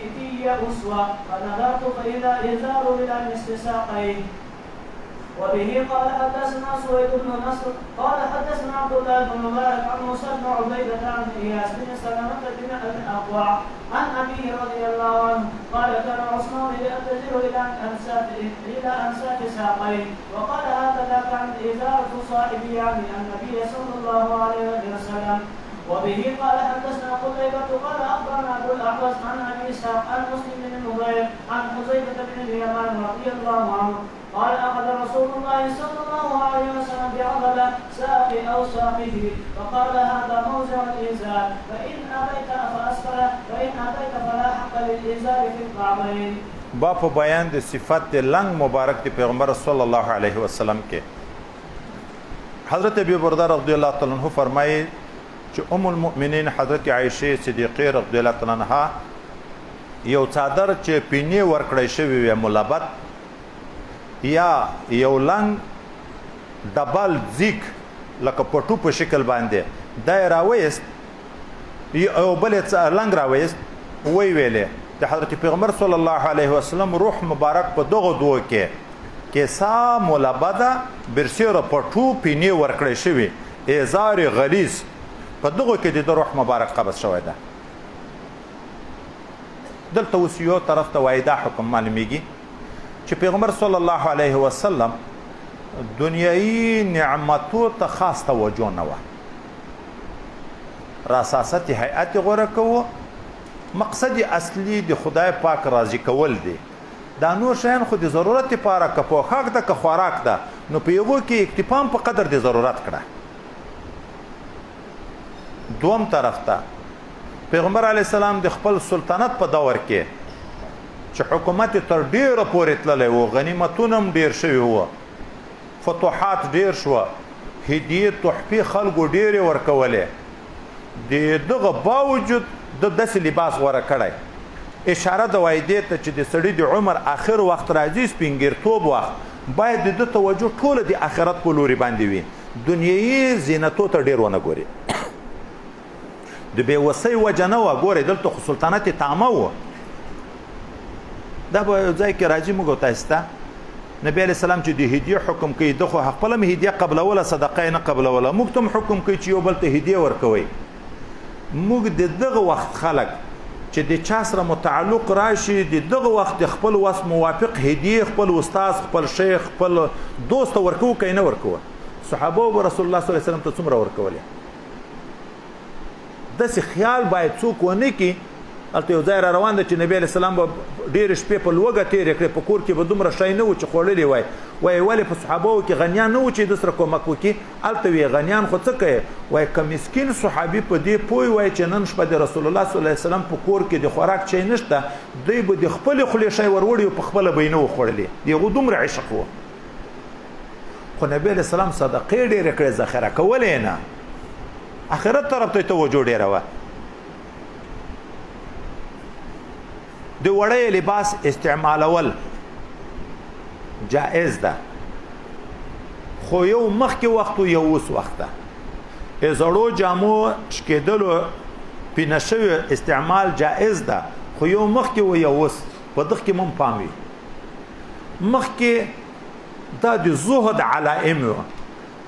أسوة فنظرت فإذا إزار إلى نصف ساقيه. وبه قال حدثنا سويد بن نصر قال حدثنا عبد الله بن مبارك عن موسى بن عبيدة عن إياس بن سلمة بن الأقوع عن أبيه رضي الله عنه قال كان عثمان يأتجر إلى أنساف ساقيه وقال هكذا كانت إزارة صاحبي يعني النبي صلى الله عليه وسلم. وبه قال حدثنا قتيبة قال أخبرنا أبو الأحوص عن أبي إسحاق عن مسلم بن نضير عن حذيفة بن اليمان رضي الله عنه قال أخذ رسول الله صلى الله عليه وسلم بعضل ساق أو ساقه فقال هذا موضع الإزار فإن أبيت فأسفل فإن أبيت فلا حق للإزار في الكعبين. با په بیان د صفات لنګ مبارک د پیغمبر صلی الله علیه وسلم کې حضرت ابي برده رضی الله تعالی عنہ فرمایي چې ام المؤمنین حضرت عائشه صدیقه رضی الله تعالی عنها یو څادر چې پینې ورکړې شوی وي ملابت یا یو لنګ ډبل زیک لکه پټو په شکل باندې دا راويست یو بل لنګ راويست وی ویلې د حضرت پیغمبر صلی الله علیه وسلم روح مبارک په دغه دوه کې سا ملابدا برسیره پټو پینې ورکړې شوی ازار غلیظ په دغه کې د روح مبارک قبض شوی ده. دلته اوس یو طرف ته وایدا حکم معلومیږي چې پیغمبر صلی الله علیه وسلم دنیایی نعمتو ته خاص توجه نه و، راساست هیئت غوره کوو، مقصد اصلی د خدای پاک راضی کول دی. دا نور شیان خو د ضرورت لپاره که پوښاک ده که خوراک ده نو په یوه کې اکتفام په قدر د ضرورت کړه. دوم طرف ته پیغمبر علیه السلام د خپل سلطنت په دور کې چې حکومت تر ډیره پورې تللی و، غنیمتونه هم ډیر شوي و، فتوحات ډیر شوه، هدیې تحفې خلکو ډیرې ورکولې، د دغه باوجود د داسې لباس غوره کړی. اشاره د وایدې ته چې د سړي د عمر آخر وخت راځي، سپینګیرتوب وخت، باید د ده توجه ټوله د آخرت په لوري باندې وي، دنیایي زینتو ته ډیر ونه ګوري. د بېوسۍ وجه نه وه، ګورئ دلته خو سلطنت تامه و. دا به ځای کې راځي موږ تاسو ته نبی علیه السلام چې د هدیې حکم کوي، ده خو خپله هم هدیه قبلوله، صدقه یې نه قبلوله، موږ ته هم حکم کوي چې یو بل ته هدیه ورکوئ. موږ د دغه وخت خلک چې د چا سره متعلق راشي، د دغه وخت د خپل وس موافق هدیې خپل استاد، خپل شیخ، خپل دوست ته ورکوو که نه ورکوه. صحابه به رسول الله صلی الله علیه وسلم ته څومره ورکولې. داسې خیال باید څوک ونه کړي هلته یو ځای را روان دی چې نبي علیه السلام به ډېرې شپې په لوږه تېرې کړې په کور کې به دومره شی نه و چې خوړلي وای وایي ولې په صحابهو کې غنیان نه و چې د سره کومک وکړي هلته وی غنیان خو څه کوي وایي که مسکین صحابي په دې پوه وای چې نن شپه د رسول الله صلی الله علیه وسلم په کور کې د خوراک شی نشته دوی به د خپلې خولې شی ور وړي او په خپله به یې نه و خوړلي د هغو دومره عشق و خو نبي علیه السلام صدقې ډېرې کړې ذخیره کولې نه آخرت طرف ته یې توجه ډېره وه د وړی لباس استعمالول جائز ده خو یو مخکې وخت یو اوس وخت ده زړو جامو شکېدلو پینه شوي استعمال جائز ده خو یو مخکې و یو اوس په دغه کې مم پام وي مخکې دا د زهد علائم و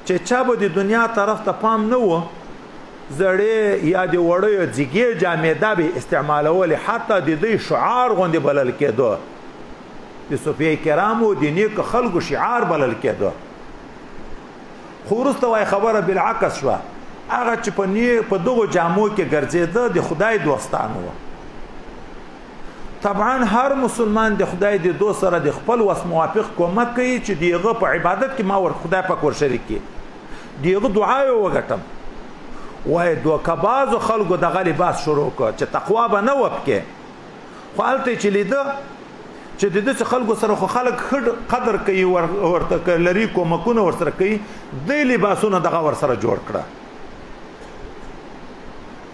چې چا به د دنیا طرف ته پام نه و زړې یا د وړیو ځیګې جامې دا به استعمالولې حتی د دوی شعار غوندې بلل کېدو د صوفیه کرامو د نیکو خلکو شعار بلل کېدو خو وروسته وایي خبره بالعکس شوه هغه چې په دغو جامو کې ګرځېده د خدای دوستان و طبعا هر مسلمان د خدای د دوست سره د خپل وس موافق کومک کوي چې د هغه په عبادت کې ما خدای پاک ور شریک کړي د هغه دعا یې وګټم وای دوکبازو خلکو دغه لباس شروع کړ چې تقوا به نه وپکې خو هلته چې لیده چې د داسې خلکو سره خو خلک ښه قدر کوي ورته لري کومکونه ورسره کوي دی لباسونه دغه ورسره جوړ کړه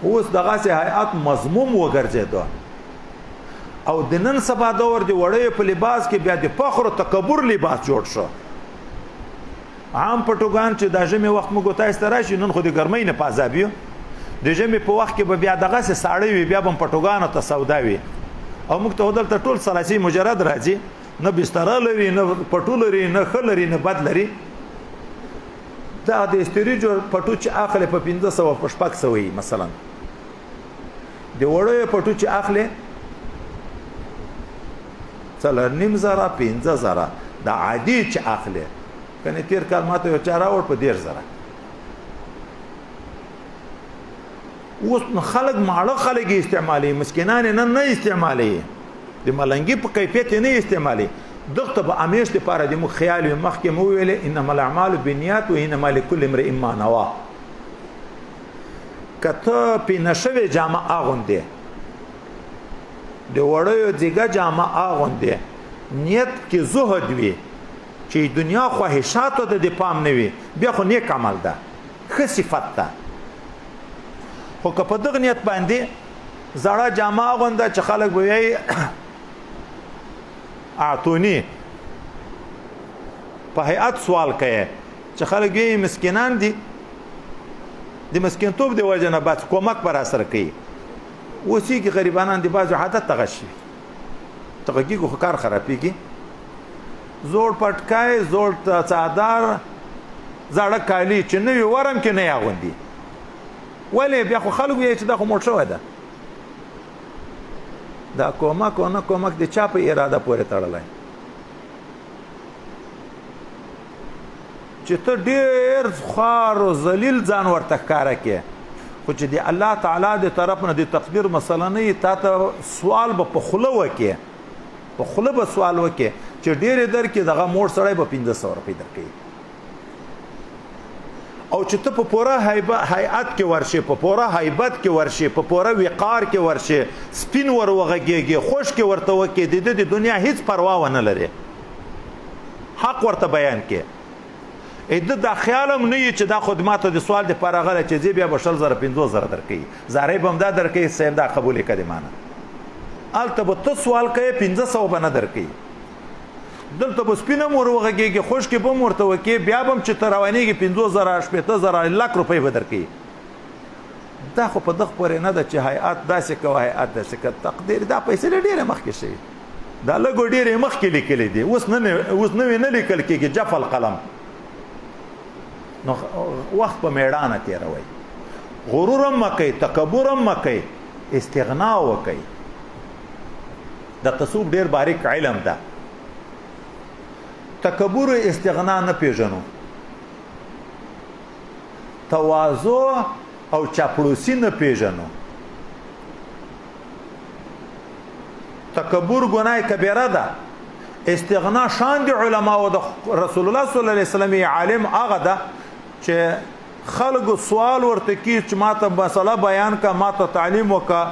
اوس دغسې هیئت مضموم وګرځېده او د نن سبا دور د وړیو په لباس کې بیا د فخر و تکبر لباس جوړ شو عام پټوګان چې د ژمي وخت موږ تاسو ته راشي نن خو د ګرمۍ نه په عذاب یو د ژمي په وخت کې به بیا دغسې ساړه وي بیا به هم پټوګانو ته سودا وي او موږ ته دلته ټول سلاسي مجرد راځي نه بستره لري نه پټو لري نه ښه لري نه بد لري دا د استریجو پټو چې اخلي په 1500 په 600 مثلا د وړیو پټو چې اخلي 4.5 5,000 دا عادي چې اخلي کنه تیر کال ماته یو چا راوړ په 10,000 اوس خلک ماړه خلک استعمالي مسکینان نه استعمالي د ملنګي په کیفیت نه استعمالي دغه به امیش لپاره د مخ خیال مخکې مو ویل انما الاعمال بالنیات وانما لكل امرئ ما نوى کته په نشوي جامه اغوندې د وړیو ځیګه جامه اغوندې نیت کې زهد وي چې دنیا خواهشاتو ته د پام نه وي بیا خو نیک عمل ده ښه صفت ده خو که په دغه نیت باندې زړه جامه اغونده چې خلک به وایي اعطوني په هیئت سوال کوي چې خلک وایي مسکینان دي د مسکینتوب د وجه نه بس کومک به راسره کوي اوسې کې غریبانان د بعضو عادت دغه شي دغه کېږي خو کار خرابېږي زوړ پټکای زوړ څادر زاړه کالي چې نوي ورم کې نه اغوندي ولې بیا خو خلکو یې چې دا خو موټ شوی ده دا کومک او نه کومک د چا په اراده پورې تړلی چې ته ډېر خوار او ذلیل ځان ورته ښکاره کې خو چې د الله تعالی د طرف نه د تقدیر مسله نه تا ته سوال به په خوله وکې په خوله به سوال وکې چې ډېرې درکې دغه موړ سړی به 1500 روپۍ درکوي او چې ته په پوره هیئت کې ورشې په پوره هیبت کې ورشې په پوره وقار کې ورشې سپین ور وغږېږي خوش کې ورته وکې د دنیا هیڅ پروا ونه لري حق ورته بیان کې د دا خیالم نه وي چې دا خدماتو د سوال دپاره غلی چې ځې بیا به 10,000 15,000 درکوي زارۍ به هم دا درکوي صاحب دا قبول یې کړې مانه هلته به ته سوال کوې 500 به نه درکوي دلته به سپینه مور وغږېږي خوش کې به هم ورته وکې بیا به هم چې ته روانېږي 50,000 80,000 لک روپۍ به درکوي دا خو په دغه پورې نه ده چې هیئت داسې کوه هیئت داسې کوه تقدیر دا پیسې ډېرې مخکې شوي دا لږو ډېرې مخکې لیکلي دي اوس نوې نه لیکل کېږي جف القلم نو وخت په میړانه تېروئ غرور هم مه کوئ تکبر هم مه کوئ استغنا وکئ د تصوف ډېر باریک علم ده تکبر و استغنا نه پیژنو تواضع او چاپلوسی نه پیژنو تکبر ګناه کبیره ده. استغنا شان د علماو د رسول الله صلی الله علیه وسلم عالم هغه ده چې خلق سوال ورته کی چې ماته مسله بیان کا ماته تعلیم وکا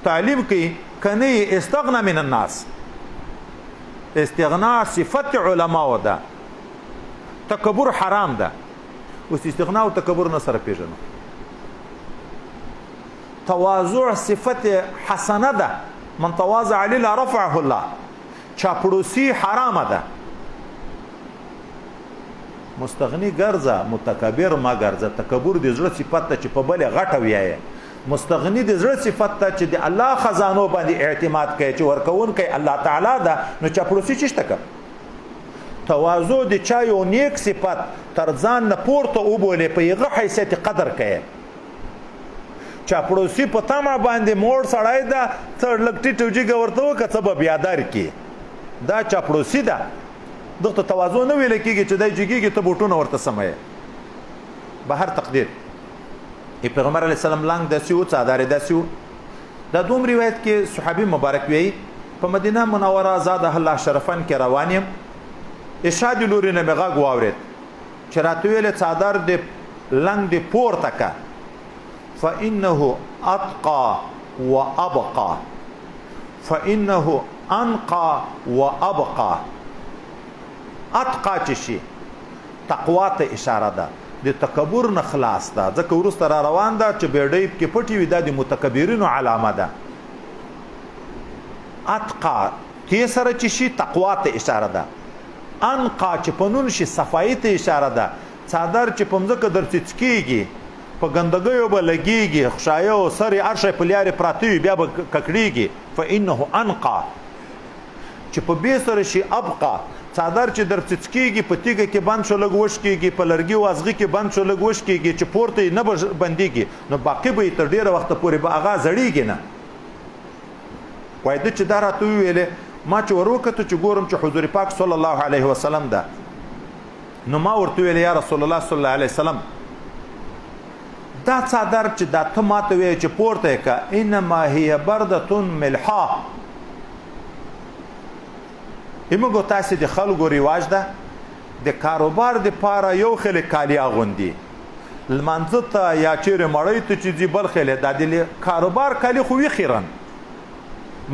تعلیم کی کني استغنا من الناس. استغنا صفت علماو ده. تکبر حرام ده. اوس استغنا او تکبر نه سره پیژنو. تواضع صفت حسنه ده. من تواضع لله رفعه الله. چاپړوسی حرام ده. مستغنی ګرځه متکبر ما ګرځه. تکبر د زړه صفت ته چې په بل غټه ویایې. مستغنی د زړه صفت ته چې د الله خزانو باندې اعتماد کوي چې ورکون کوي الله تعالی ده نو چاپړوسی چشته کوي. تواضع د چا یو نیک صفت تر ځان نه پورته وبولې په یغه حیثیت قدر کوي. چاپړوسی په تمه باندې موړ سړی ده تر لکټي ټوجي ورته وکړه څه به بیادار کی دا چاپړوسی ده. دغه تواضع نه ویل کېږي چې دای جګیږي ته بوټونه ورته سموي. به هر تقدیر پیغمبر علیه السلام لنګ داسې و څادارې داسې و. دا دوم روایت کې صحابي مبارک وی په مدینه منوره زاده الله شرفن کې روان یم. ارشاد لوري نه مې غږ واورېد چې راته ویلې څادر د لنګ د پورته که فإنه أتقى وأبقى فإنه أنقى وأبقى. اتقا چې شي تقوا ته اشاره ده. د تکبر نه خلاص ده. ځکه وروسته را روان ده چې بیډۍ کې پټي وي دا د متکبرینو علامه ده. اتقا کې سره چې شي تقوا ته اشاره ده. انقا چې په نون شي صفایي ته اشاره ده. څادر چې په مځکه درڅکیږي په ګندګیو به لګیږي خشایه او سر هر شی په لیارې پراته وي بیا به ککړیږي. فإنه انقا چې په بې سره شي ابقا. څادر چې در څڅکیږي په تیګه کې بند شو لږ وشکیږي په لرګي وازغي کې بند شو لږ وشکیږي چې پورته نه بنديږي نو باقي به تر ډیره وخت پورې به هغه زړیږي نه. وای د چې دا راته ویلې ما چې وروکته چې ګورم چې حضور پاک صلی الله علیه وسلم ده نو ما ورته ویل یا رسول الله صلی الله علیه وسلم دا څادر چې دا ته ماته وی چې پورته کا انما هي برده ملحه. ایمګو تاسو د خلکو رواج ده د کاروبار د پاره یو خل کالی اغوندي لمانځه ته یا چیرې مړی ته چې بل خل د کاروبار کالی خو وی خیرن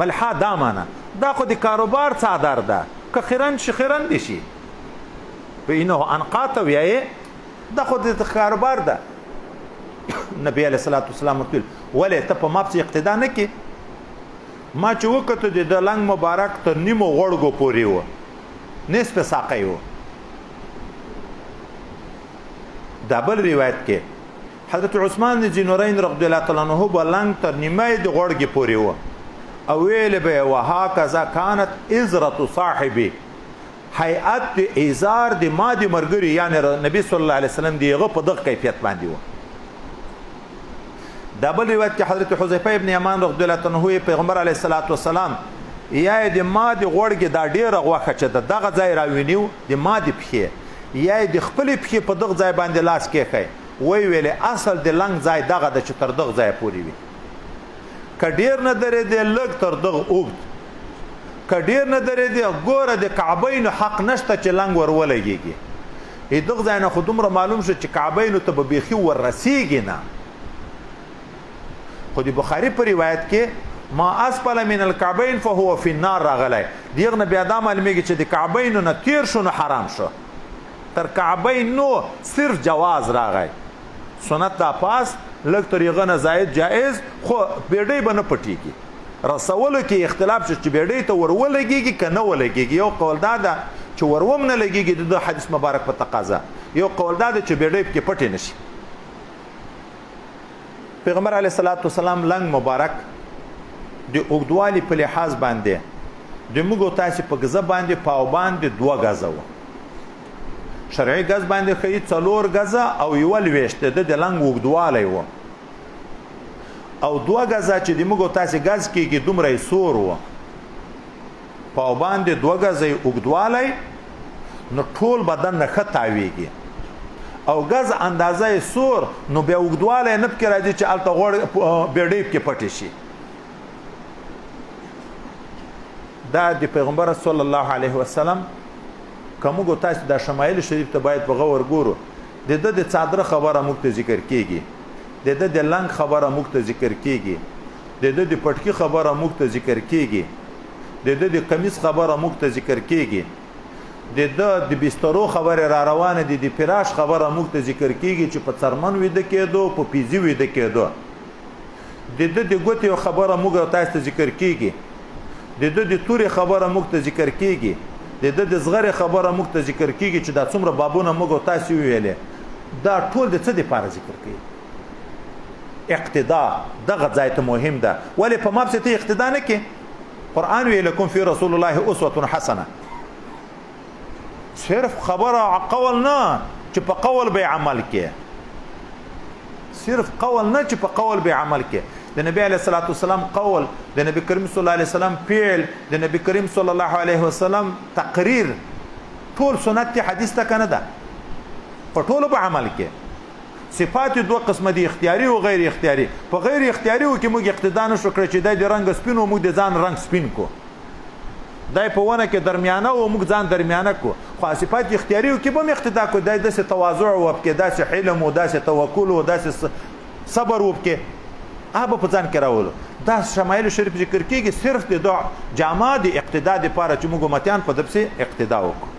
ملحه دا معنا دا خو د کاروبار څادر ده که خیرن شي خیرن دي شي په انه انقاته وی دا خو د کاروبار ده. نبی علیہ الصلوۃ والسلام ویل ولې ته په ماپس اقتدا نه کی. ما چې وکړه د لنګ مبارک تر نیمو غړګو پورې و نصف ساقی و. دا بل روایت کې حضرت عثمان ذینورین رضی الله تعالی عنہ بلنګ تر نیمه د غړګي پورې و او ویل به وهکذا كانت ازره صاحبي هيئت د ایزار د مادي مرګري یعنی نبی صلی الله علیه وسلم دیغه په دغه کیفیت باندې و. دا بل روایت کې حضرت حذیفه ابن یمان رضی الله عنه پیغمبر علیه الصلاۃ والسلام یا د مادي غوړګي دا ډیره غوخه چې دغه ځای راوینیو د مادي پخې یا د خپل پخې په دغه ځای باندې لاس کېخی وی ویلې اصل د لنګ ځای دغه د چې تر دغه ځای پورې وي. کډیر نه درې د لګ تر دغه اوږد کډیر نه درې د ګوره د کعبین حق نشته چې لنګ ورولګيږي. دغه ځای نه خو دومره معلوم شو چې کعبین ته به بیخي ورسیږي نه. خو د بخاری په روایت کې ما اسفل من الكعبین فهو فی النار راغلی. دیغه نه بیا دا معلومیږي چې د کعبین نه تیر شو نو حرام شو. تر کعبین نو صرف جواز راغی. سنت دا پاس لږ طریقه نه زائد جائز خو بیډۍ به نه پټیږي. رسولو کې اختلاف شو چې بیډۍ ته ورولګيږي که نه ولګيږي. یو قول دا ده چې وروم نه لګيږي د حدیث مبارک په تقاضا. یو قول دا ده چې بیډۍ کې پټې نشي. پیغمبر علیه الصلاۃ والسلام لنګ مبارک د اوږدوالي په لحاظ باندې د موږ تاسو په غزه باندې پاو باندې 2 غزه و. شرعي غز باندې خې 4 غزه او یو لويشت د لنګ اوږدوالي و او 2 غزه چې د موږ تاسو غز کېږي دومره سور و پاو باندې 2 غزه اوږدوالي نو ټول بدن نه خطاويږي او غز اندازه سور نو بیا وګدواله نه پکې راځي چې الته غوړ بیډۍ کې پټې شي. دا د پیغمبر صلی الله علیه وسلم که موږ تاسو د شمایل شریف ته باید په غور ګورو د ده د څادر خبره موږ ته ذکر کیږي د ده د لنګ خبره موږ ته ذکر کیږي د ده د پټکي خبره موږ ته ذکر کیږي د ده د کمیس خبره موږ ته ذکر کیږي د ده د بسترو خبره را روانه دي د فراش خبره موږ ته ذکر کیږي چې په څرمن ویده کېدو په پیزي ویده کېدو د ده د ګوتې خبره موږ تاسو ته ذکر کیږي د ده د تورې خبره موږ ته ذکر کیږي د ده د زغرې خبره موږ ته ذکر کیږي چې دا څومره بابونه موږ تاسو ویلې دا ټول د څه دپاره ذکر کوي اقتدا دغه ځای ته مهم ده ولې په ما پسې ته اقتدا نه کې قرآن وی لکم فی رسول الله اسوة حسنه صرف خبره قول نه چې په قول به عمل کې صرف قول نه چې په قول به عمل کې د نبی علیه الصلاۃ والسلام قول د نبی کریم صلی الله علیه وسلم فعل د نبی کریم صلی الله علیه وسلم تقریر ټول سنت حدیث ته کنه ده په ټولو په عمل کې صفات دوه قسمه دي اختیاري او غیر اختیاري په غیر اختیاري کې موږ اقتدا نشو کړی چې د رنگ سپین او موږ د ځان رنگ سپین کو دای په ونه کې درمیانه او موږ ځان درمیانه کو خو صفات اختیاري کې به اقتدا کو دای د تواضع او کې داسې حلم او داسې توکل او داسې صبر او کې هغه په ځان کې راولو دا شمایل شریف ذکر کیږي صرف د جامع د اقتدا لپاره چې موږ متیان په دپسې اقتدا وکړو